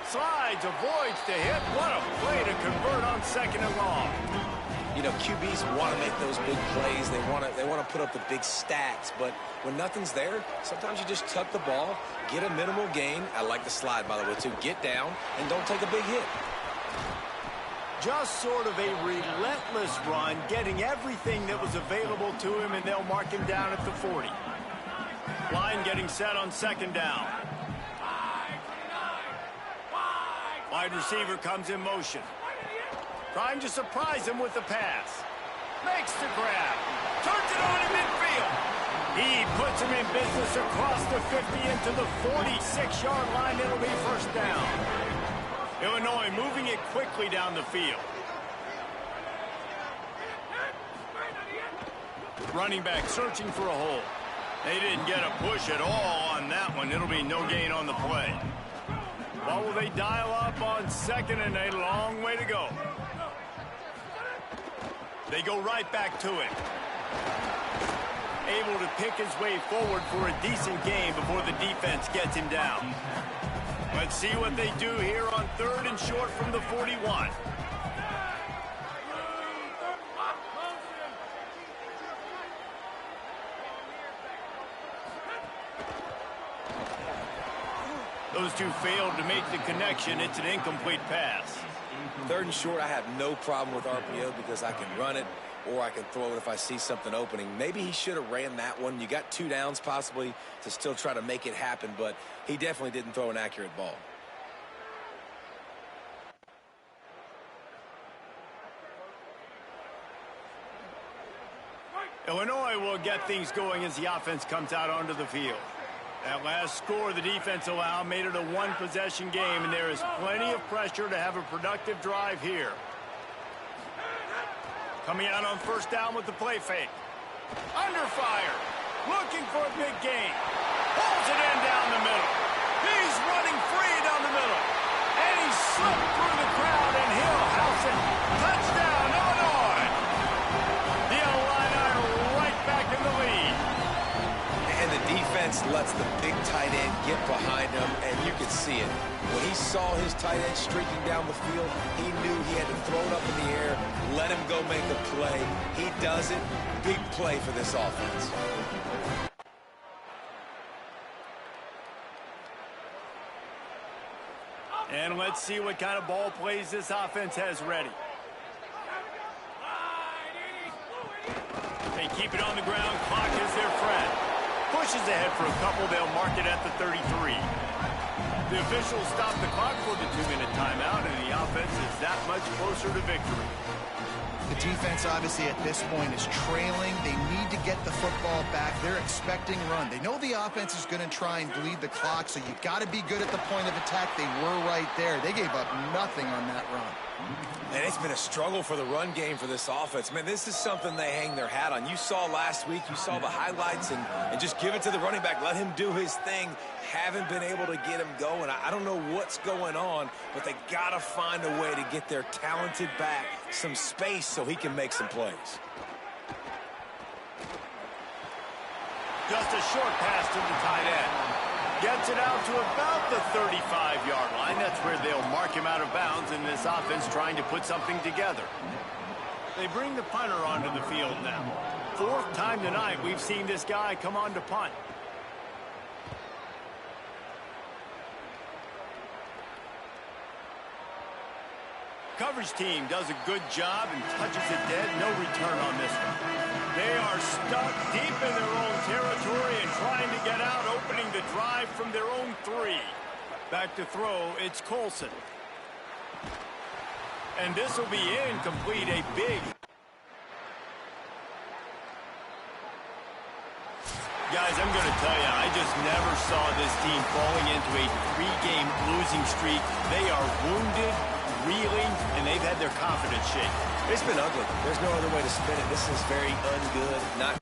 Slides, avoids the hit. What a play to convert on 2nd and long. You know, QBs want to make those big plays. They want to put up the big stats. But when nothing's there, sometimes you just tuck the ball, get a minimal gain. I like the slide, by the way, too. Get down and don't take a big hit. Just sort of a relentless run, getting everything that was available to him, and they'll mark him down at the 40. Line getting set on 2nd down. Wide receiver comes in motion. Trying to surprise him with the pass. Makes the grab. Turns it on in midfield. He puts him in business across the 50 into the 46-yard line. It'll be first down. Illinois moving it quickly down the field. Running back searching for a hole. They didn't get a push at all on that one. It'll be no gain on the play. What will they dial up on 2nd and 8? A long way to go. They go right back to it. Able to pick his way forward for a decent gain before the defense gets him down. Let's see what they do here on 3rd and short from the 41. Those two failed to make the connection. It's an incomplete pass. 3rd and short, I have no problem with RPO because I can run it or I can throw it if I see something opening. Maybe he should have ran that one. You got 2 downs possibly to still try to make it happen, but he definitely didn't throw an accurate ball. Illinois will get things going as the offense comes out onto the field. That last score the defense allowed made it a 1-possession game, and there is plenty of pressure to have a productive drive here. Coming out on first down with the play fake. Under fire. Looking for a big gain. Pulls it in down the middle. He's running free down the middle. And he slipped through the crowd, and he'll house it. Touchdown, Illinois. The Illini are right back in the lead. And the defense lets the big tight end get behind him, and saw his tight end streaking down the field, he knew he had to throw it up in the air, let him go make a play. He does it. Big play for this offense. And let's see what kind of ball plays this offense has ready. They keep it on the ground. Clock is their friend. Pushes ahead for a couple. They'll mark it at the 33. The officials stop the clock for the 2-minute timeout, and the offense is that much closer to victory. The defense, obviously, at this point is trailing. They need to get the football back. They're expecting run. They know the offense is going to try and bleed the clock, so you got to be good at the point of attack. They were right there. They gave up nothing on that run. And it's been a struggle for the run game for this offense. Man, this is something they hang their hat on. You saw last week, you saw the highlights, and just give it to the running back. Let him do his thing. Haven't been able to get him going. I don't know what's going on, but they got to find a way to get their talented back some space so he can make some plays. Just a short pass to the tight end. Gets it out to about the 35-yard line. That's where they'll mark him out of bounds, and this offense trying to put something together. They bring the punter onto the field now. Fourth time tonight we've seen this guy come on to punt. Coverage team does a good job and touches it dead. No return on this one. They are stuck deep in their own territory and trying to get out, opening the drive from their own 3. Back to throw, it's Colson. And this will be incomplete, a big. Guys, I'm going to tell you, I just never saw this team falling into a 3-game losing streak. They are wounded, reeling, and they've had their confidence shaken. It's been ugly. There's no other way to spin it. This is very ungood. Not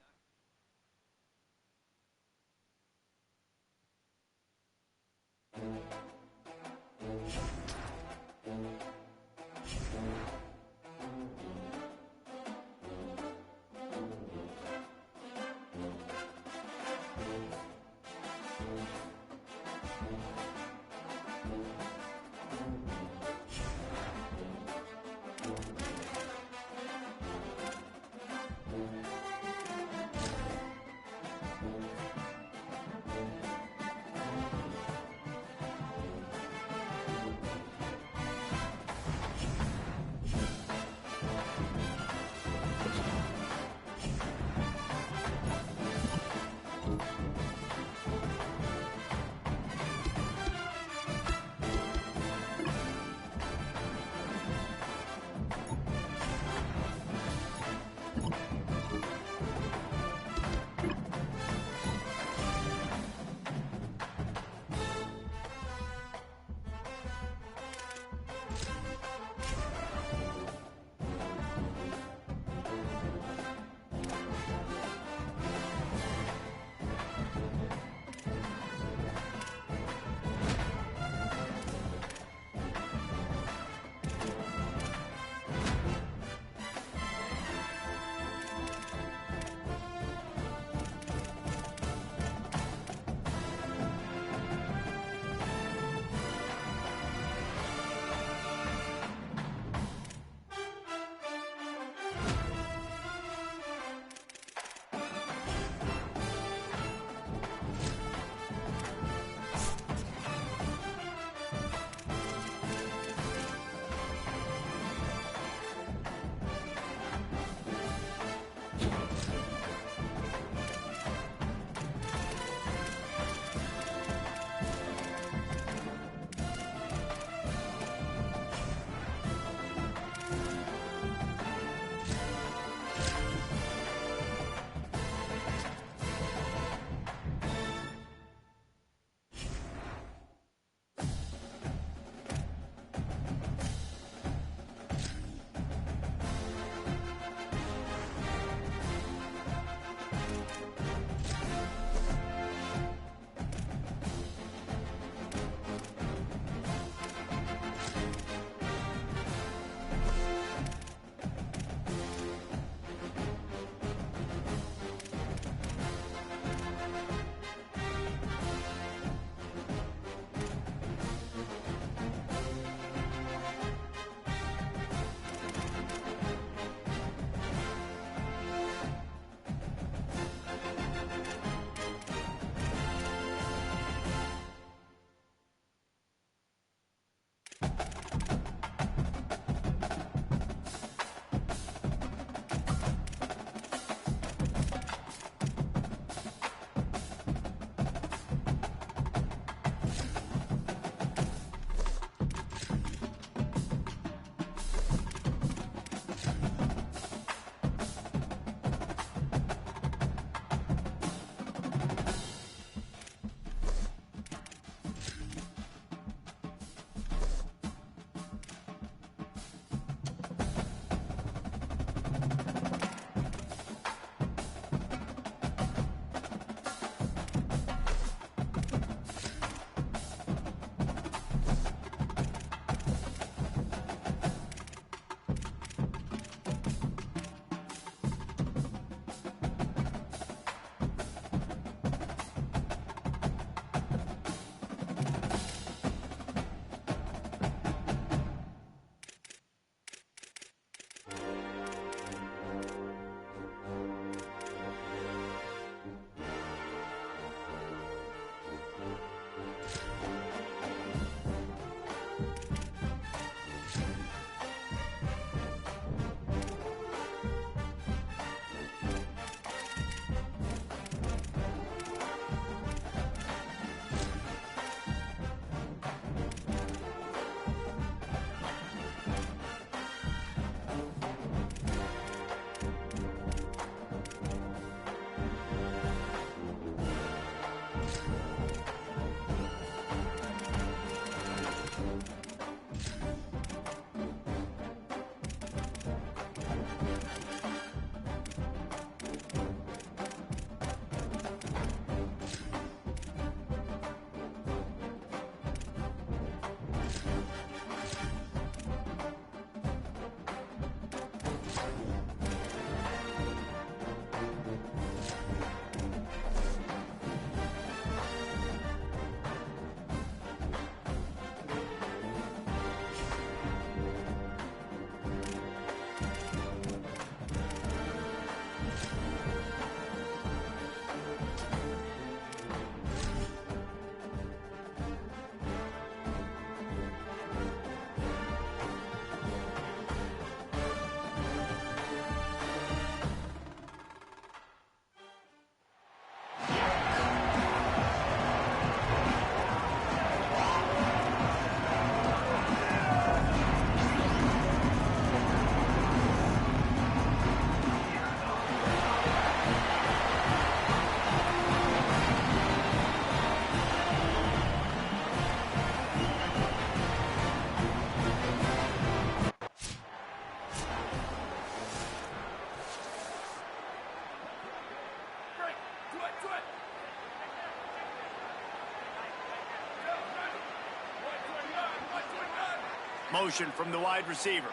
Motion from the wide receiver.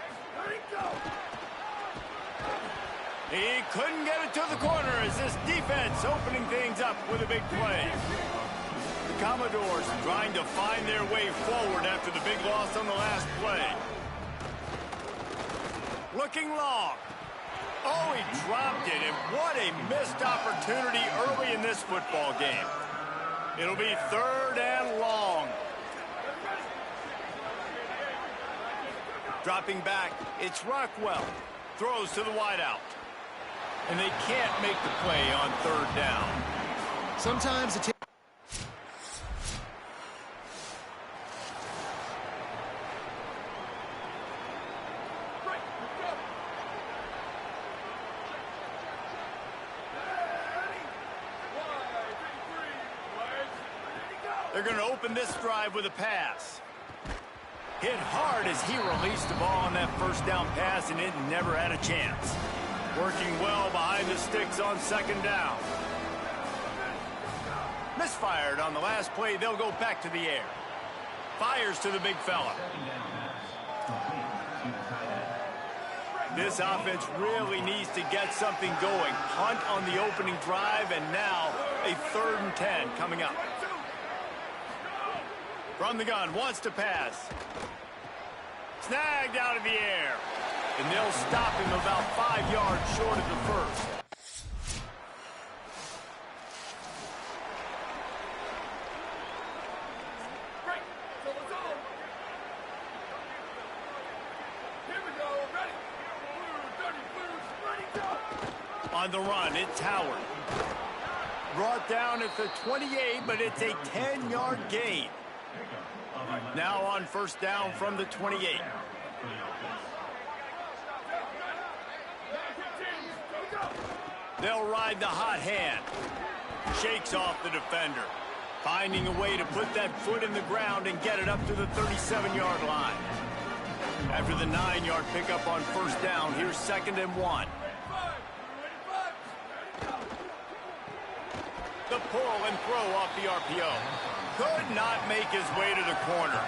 He couldn't get it to the corner as this defense opening things up with a big play. The Commodores trying to find their way forward after the big loss on the last play. Looking long. Oh, he dropped it, and what a missed opportunity early in this football game. It'll be 3rd and long. Dropping back, it's Rockwell. Throws to the wideout. And they can't make the play on 3rd down. Sometimes it takes... They're going to open this drive with a pass. Hit hard as he released the ball on that 1st down pass, and it never had a chance. Working well behind the sticks on 2nd down. Misfired on the last play. They'll go back to the air. Fires to the big fella. This offense really needs to get something going. Hunt on the opening drive, and now a 3rd and 10 coming up. From the gun, wants to pass. Snagged out of the air. And they'll stop him about 5 yards short of the 1st. On the run, it's Howard. Brought down at the 28, but it's a 10-yard gain. Now on 1st down from the 28. They'll ride the hot hand. Shakes off the defender. Finding a way to put that foot in the ground and get it up to the 37-yard line. After the 9-yard pickup on 1st down, here's 2nd and 1. The pull and throw off the RPO. Could not make his way to the corner.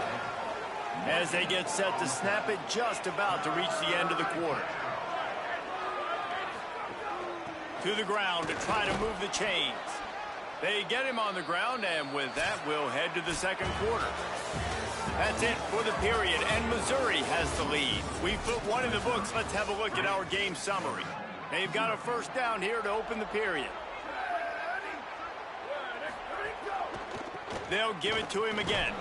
As they get set to snap it, just about to reach the end of the quarter. To the ground to try to move the chains. They get him on the ground, and with that, we'll head to the 2nd quarter. That's it for the period, and Missouri has the lead. We've put 1 in the books. Let's have a look at our game summary. They've got a 1st down here to open the period. They'll give it to him again.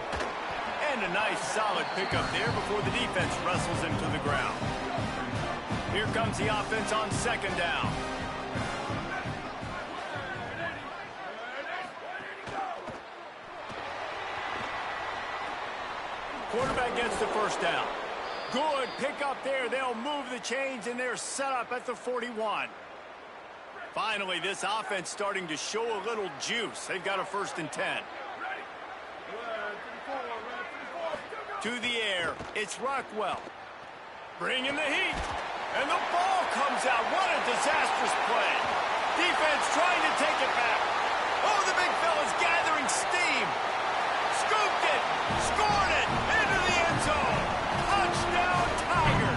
And a nice solid pickup there before the defense wrestles him to the ground. Here comes the offense on 2nd down. Quarterback gets the 1st down. Good pickup there. They'll move the chains, and they're set up at the 41. Finally, this offense starting to show a little juice. They've got a 1st and 10. To the air, it's Rockwell. Bringing the heat. And the ball comes out. What a disastrous play. Defense trying to take it back. Oh, the big fella's gathering steam. Scooped it. Scored it. Into the end zone. Touchdown, Tiger.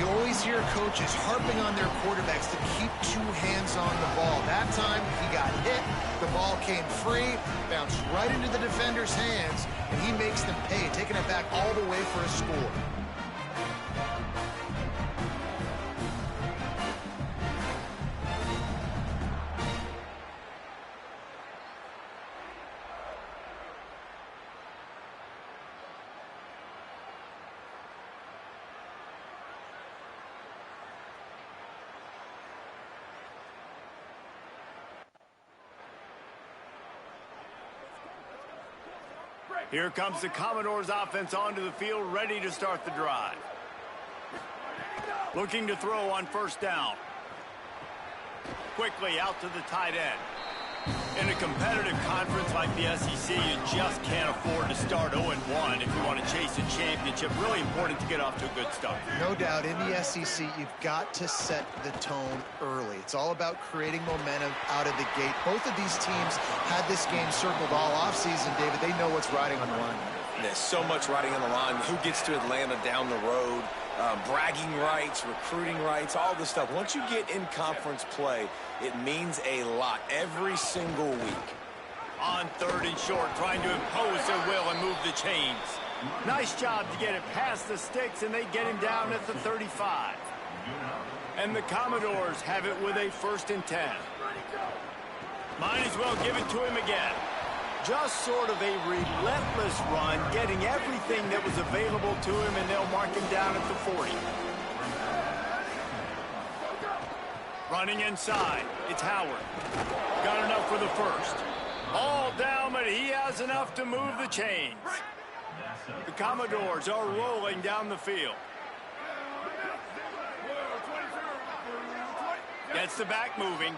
You always hear coaches harping on their quarterbacks to keep 2 hands on the ball. That time, he got hit. The ball came free, bounced right into the defender's hands, and he makes them pay, taking it back all the way for a score. Here comes the Commodores offense onto the field, ready to start the drive. Looking to throw on 1st down. Quickly out to the tight end. In a competitive conference like the SEC, you just can't afford to start 0-1 if you want to chase a championship. Really important to get off to a good start. No doubt, in the SEC, you've got to set the tone early. It's all about creating momentum out of the gate. Both of these teams had this game circled all offseason, David. They know what's riding on the line. There's so much riding on the line. Who gets to Atlanta down the road? Bragging rights, recruiting rights, all this stuff. Once you get in conference play, it means a lot every single week. On 3rd and short, trying to impose their will and move the chains. Nice job to get it past the sticks, and they get him down at the 35. And the Commodores have it with a 1st and 10. Might as well give it to him again. Just sort of a relentless run, getting everything that was available to him, and they'll mark him down at the 40. Running inside, it's Howard. Got enough for the 1st. All down, but he has enough to move the chains. The Commodores are rolling down the field. Gets the back moving.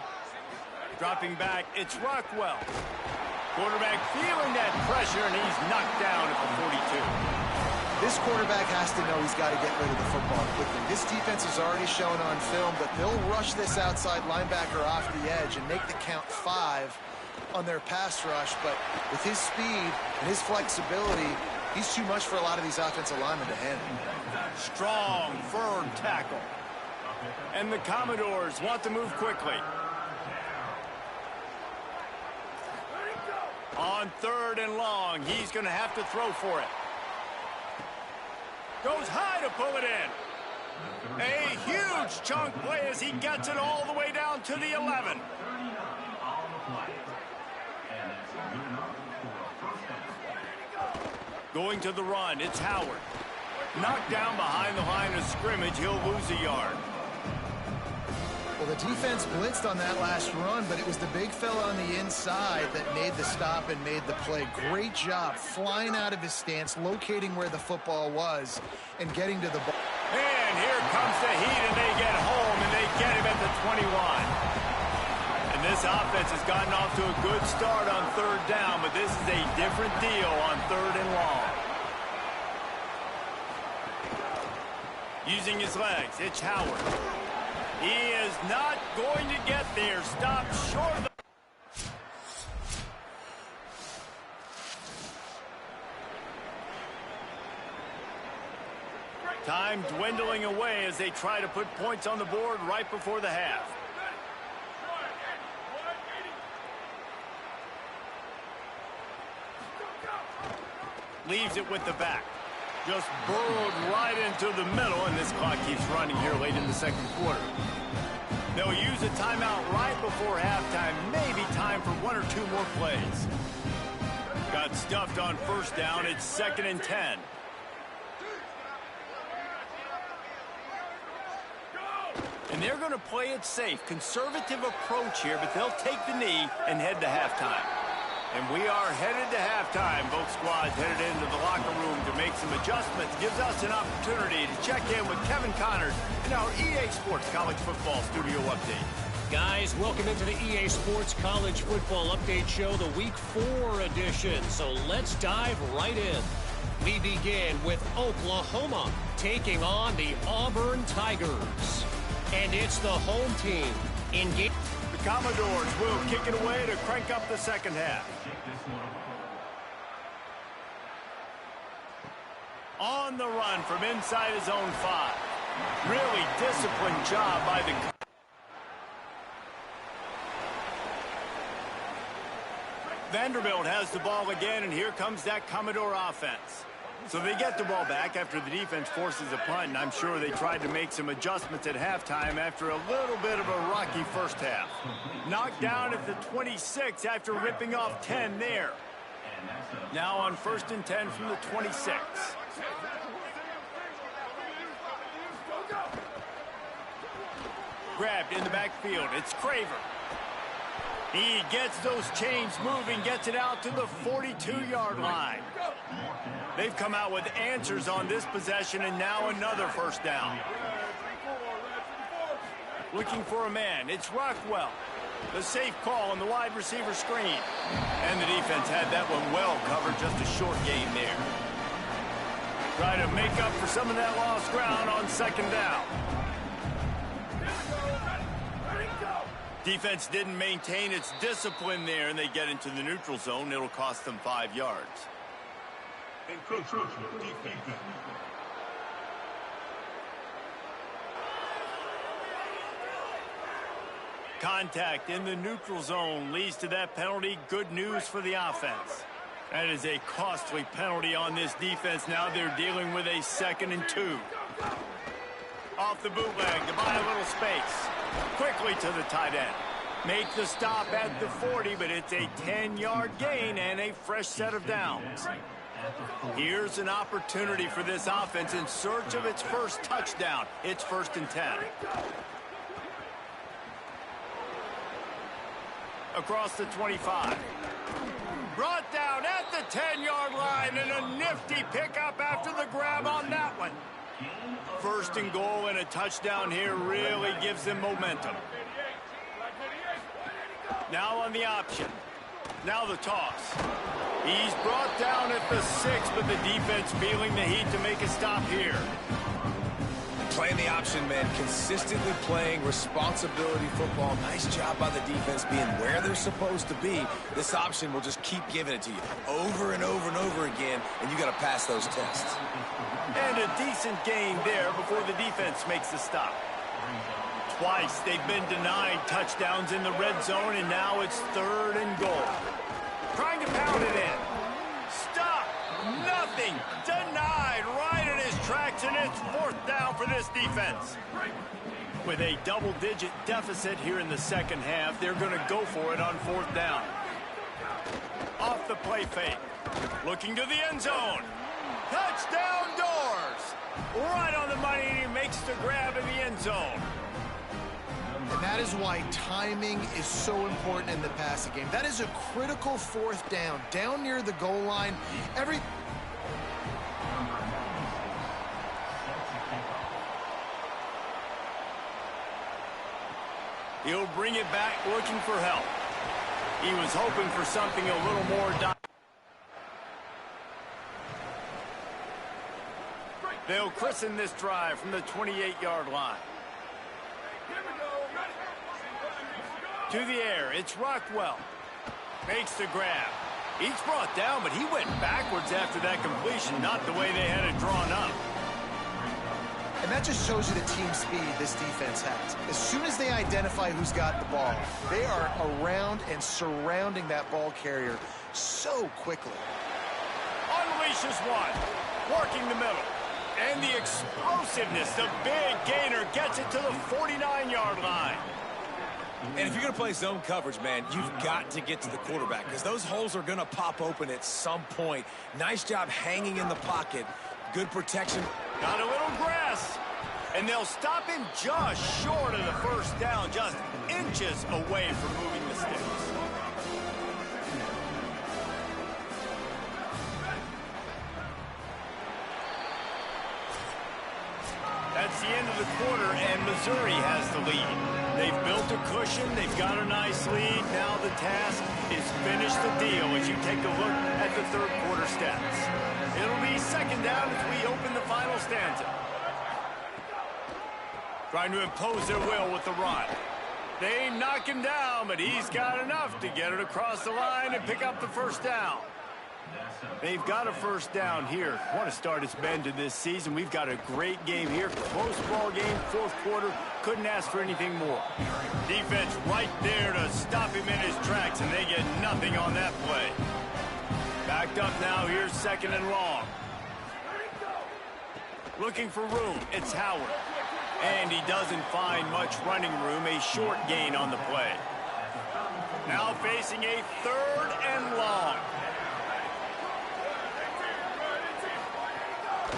Dropping back, it's Rockwell. Quarterback feeling that pressure, and he's knocked down at the 42. This quarterback has to know he's got to get rid of the football quickly. This defense is already shown on film that they'll rush this outside linebacker off the edge and make the count 5 on their pass rush, but with his speed and his flexibility, he's too much for a lot of these offensive linemen to handle. Strong, firm tackle. And the Commodores want to move quickly. On 3rd and long, he's going to have to throw for it. Goes high to pull it in. A huge chunk play as he gets it all the way down to the 11. Going to the run, it's Howard. Knocked down behind the line of scrimmage, he'll lose a yard. Well, the defense blitzed on that last run, but it was the big fella on the inside that made the stop and made the play. Great job flying out of his stance, locating where the football was, and getting to the ball. And here comes the heat, and they get home, and they get him at the 21. And this offense has gotten off to a good start on 3rd down, but this is a different deal on 3rd and long. Using his legs, it's Howard. He is not going to get there. Stopped short of the... Time dwindling away as they try to put points on the board right before the half. Leaves it with the back. Just burrowed right into the middle, and this clock keeps running here late in the 2nd quarter. They'll use a timeout right before halftime, maybe time for 1 or 2 more plays. Got stuffed on 1st down, it's 2nd and 10. And they're going to play it safe, conservative approach here, but they'll take the knee and head to halftime. And we are headed to halftime. Both squads headed into the locker room to make some adjustments. Gives us an opportunity to check in with Kevin Connors in our EA Sports College Football Studio Update. Guys, welcome into the EA Sports College Football Update Show, the Week 4 edition. So let's dive right in. We begin with Oklahoma taking on the Auburn Tigers. And it's the home team in game. The Commodores will kick it away to crank up the 2nd half. On the run from inside his own 5. Really disciplined job by the... Vanderbilt has the ball again, and here comes that Commodore offense. So they get the ball back after the defense forces a punt, and I'm sure they tried to make some adjustments at halftime after a little bit of a rocky 1st half. Knocked down at the 26 after ripping off 10 there. Now on 1st and 10 from the 26. Grabbed in the backfield. It's Craver. He gets those chains moving, gets it out to the 42-yard line. They've come out with answers on this possession, and now another 1st down. Looking for a man. It's Rockwell. The safe call on the wide receiver screen. And the defense had that one well covered, just a short gain there. Try to make up for some of that lost ground on 2nd down. Defense didn't maintain its discipline there, and they get into the neutral zone. It'll cost them 5 yards. Contact in the neutral zone leads to that penalty. Good news for the offense. That is a costly penalty on this defense. Now they're dealing with a 2nd and 2. Off the bootleg to buy a little space. Quickly to the tight end. Make the stop at the 40, but it's a 10-yard gain and a fresh set of downs. Here's an opportunity for this offense in search of its first touchdown. It's 1st and 10. Across the 25. Brought down at the 10-yard line, and a nifty pickup after the grab on that one. 1st and goal and a touchdown here really gives them momentum. Now on the option. Now the toss. He's brought down at the 6, but the defense feeling the heat to make a stop here. Playing the option, man. Consistently playing responsibility football. Nice job by the defense being where they're supposed to be. This option will just keep giving it to you over and over and over again, and you got to pass those tests. And a decent gain there before the defense makes the stop. Twice they've been denied touchdowns in the red zone, and now it's 3rd and goal. Trying to pound it in. Stop. Nothing. Denied right in his tracks, and it's 4th down for this defense. With a double-digit deficit here in the 2nd half, they're going to go for it on 4th down. Off the play fake. Looking to the end zone. Touchdown doors. Right on the money, and he makes the grab in the end zone. And that is why timing is so important in the passing game. That is a critical 4th down. Down near the goal line. He'll bring it back looking for help. He was hoping for something a little more. They'll christen this drive from the 28-yard line. To the air, it's Rockwell. Makes the grab. He's brought down, but he went backwards after that completion, not the way they had it drawn up. And that just shows you the team speed this defense has. As soon as they identify who's got the ball, they are around and surrounding that ball carrier so quickly. Unleashes one. Working the middle. And the explosiveness, the big gainer gets it to the 49-yard line. And if you're going to play zone coverage, man, you've got to get to the quarterback because those holes are going to pop open at some point. Nice job hanging in the pocket. Good protection. Got a little grass. And they'll stop him just short of the 1st down, just inches away from moving the sticks. That's the end of the quarter, and Missouri has the lead. They've built a cushion. They've got a nice lead. Now the task is finish the deal as you take a look at the 3rd quarter stats. It'll be 2nd down as we open the final stanza. Trying to impose their will with the run. They knock him down, but he's got enough to get it across the line and pick up the 1st down. They've got a 1st down here. Want to start its bend to this season. We've got a great game here. Close ball game, 4th quarter. Couldn't ask for anything more. Defense right there to stop him in his tracks, and they get nothing on that play. Backed up now. Here's 2nd and long. Looking for room. It's Howard. And he doesn't find much running room. A short gain on the play. Now facing a 3rd and long.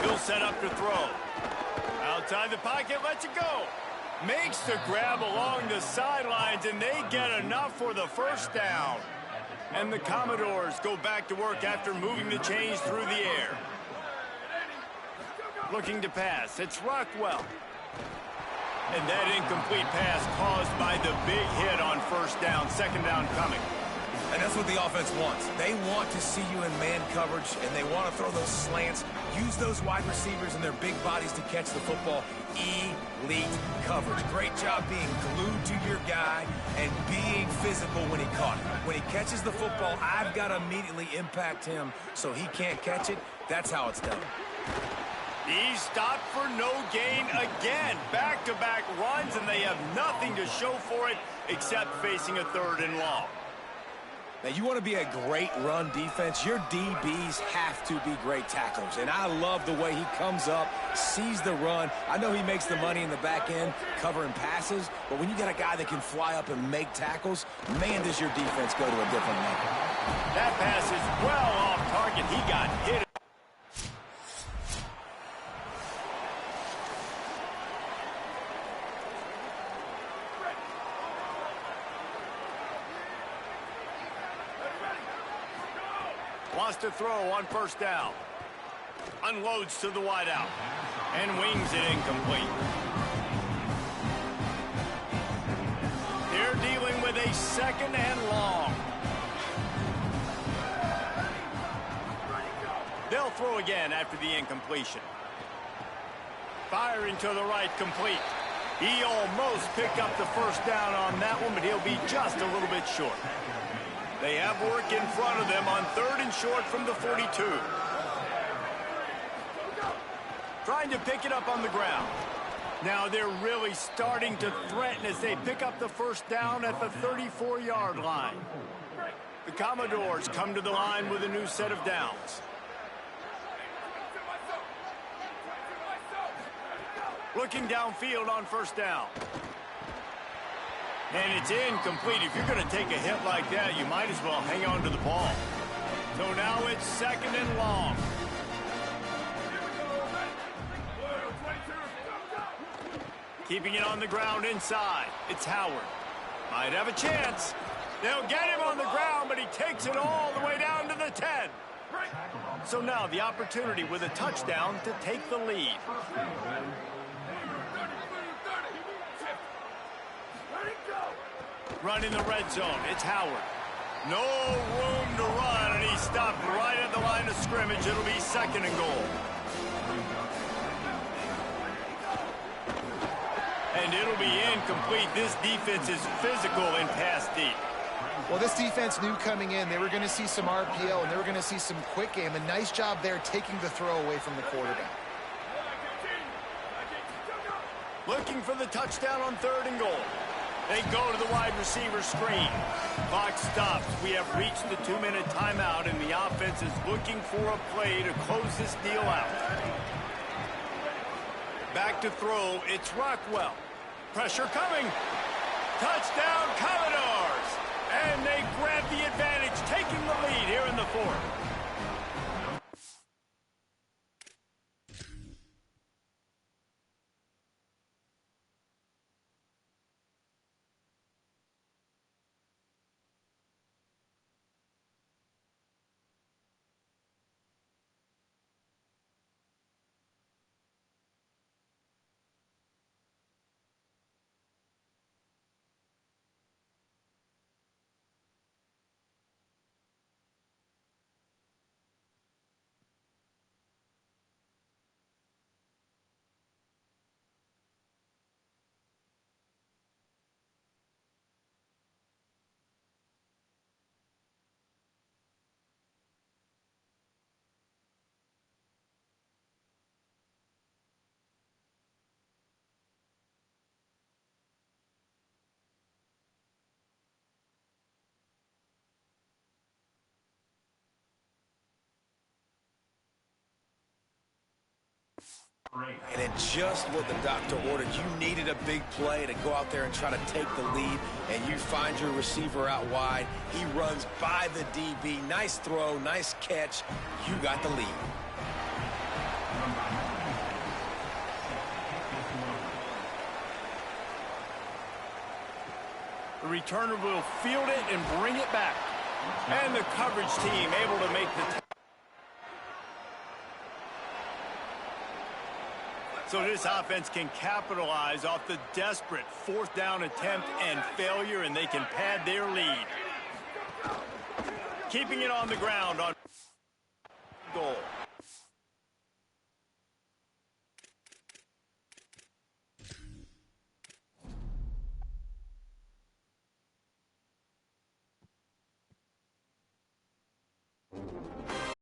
He'll set up to throw. Outside the pocket, lets it go. Makes the grab along the sidelines, and they get enough for the 1st down. And the Commodores go back to work after moving the chains through the air. Looking to pass. It's Rockwell. And that incomplete pass caused by the big hit on 1st down. 2nd down coming. And that's what the offense wants. They want to see you in man coverage, and they want to throw those slants, use those wide receivers and their big bodies to catch the football. Elite coverage. Great job being glued to your guy and being physical when he caught it. When he catches the football, I've got to immediately impact him so he can't catch it. That's how it's done. He's stopped for no gain again. Back-to-back runs, and they have nothing to show for it except facing a 3rd and long. Now, you want to be a great run defense, your DBs have to be great tacklers. And I love the way he comes up, sees the run. I know he makes the money in the back end covering passes, but when you got a guy that can fly up and make tackles, man, does your defense go to a different level. That pass is well off target. He got hit. Wants to throw on 1st down. Unloads to the wideout. And wings it incomplete. They're dealing with a 2nd and long. They'll throw again after the incompletion. Firing to the right, complete. He almost picked up the 1st down on that one, but he'll be just a little bit short. They have work in front of them on 3rd and short from the 42. Trying to pick it up on the ground. Now they're really starting to threaten as they pick up the 1st down at the 34-yard line. The Commodores come to the line with a new set of downs. Looking downfield on 1st down. And it's incomplete. If you're going to take a hit like that, you might as well hang on to the ball. So now it's 2nd and long. Keeping it on the ground inside. It's Howard. Might have a chance. They'll get him on the ground, but he takes it all the way down to the 10. So now the opportunity with a touchdown to take the lead. Run in the red zone. It's Howard. No room to run, and he stopped right at the line of scrimmage. It'll be 2nd and goal. And it'll be incomplete. This defense is physical in pass deep. Well, this defense knew coming in they were going to see some RPO and they were going to see some quick game. A nice job there taking the throw away from the quarterback. Looking for the touchdown on 3rd and goal. They go to the wide receiver screen. Clock stops. We have reached the 2-minute timeout, and the offense is looking for a play to close this deal out. Back to throw. It's Rockwell. Pressure coming. Touchdown, Commodores! And they grab the advantage, taking the lead here in the 4th. And in just what the doctor ordered, you needed a big play to go out there and try to take the lead, and you find your receiver out wide. He runs by the DB. Nice throw, nice catch. You got the lead. The returner will field it and bring it back. And the coverage team able to make the... So this offense can capitalize off the desperate 4th down attempt and failure, and they can pad their lead. keeping it on the ground on goal.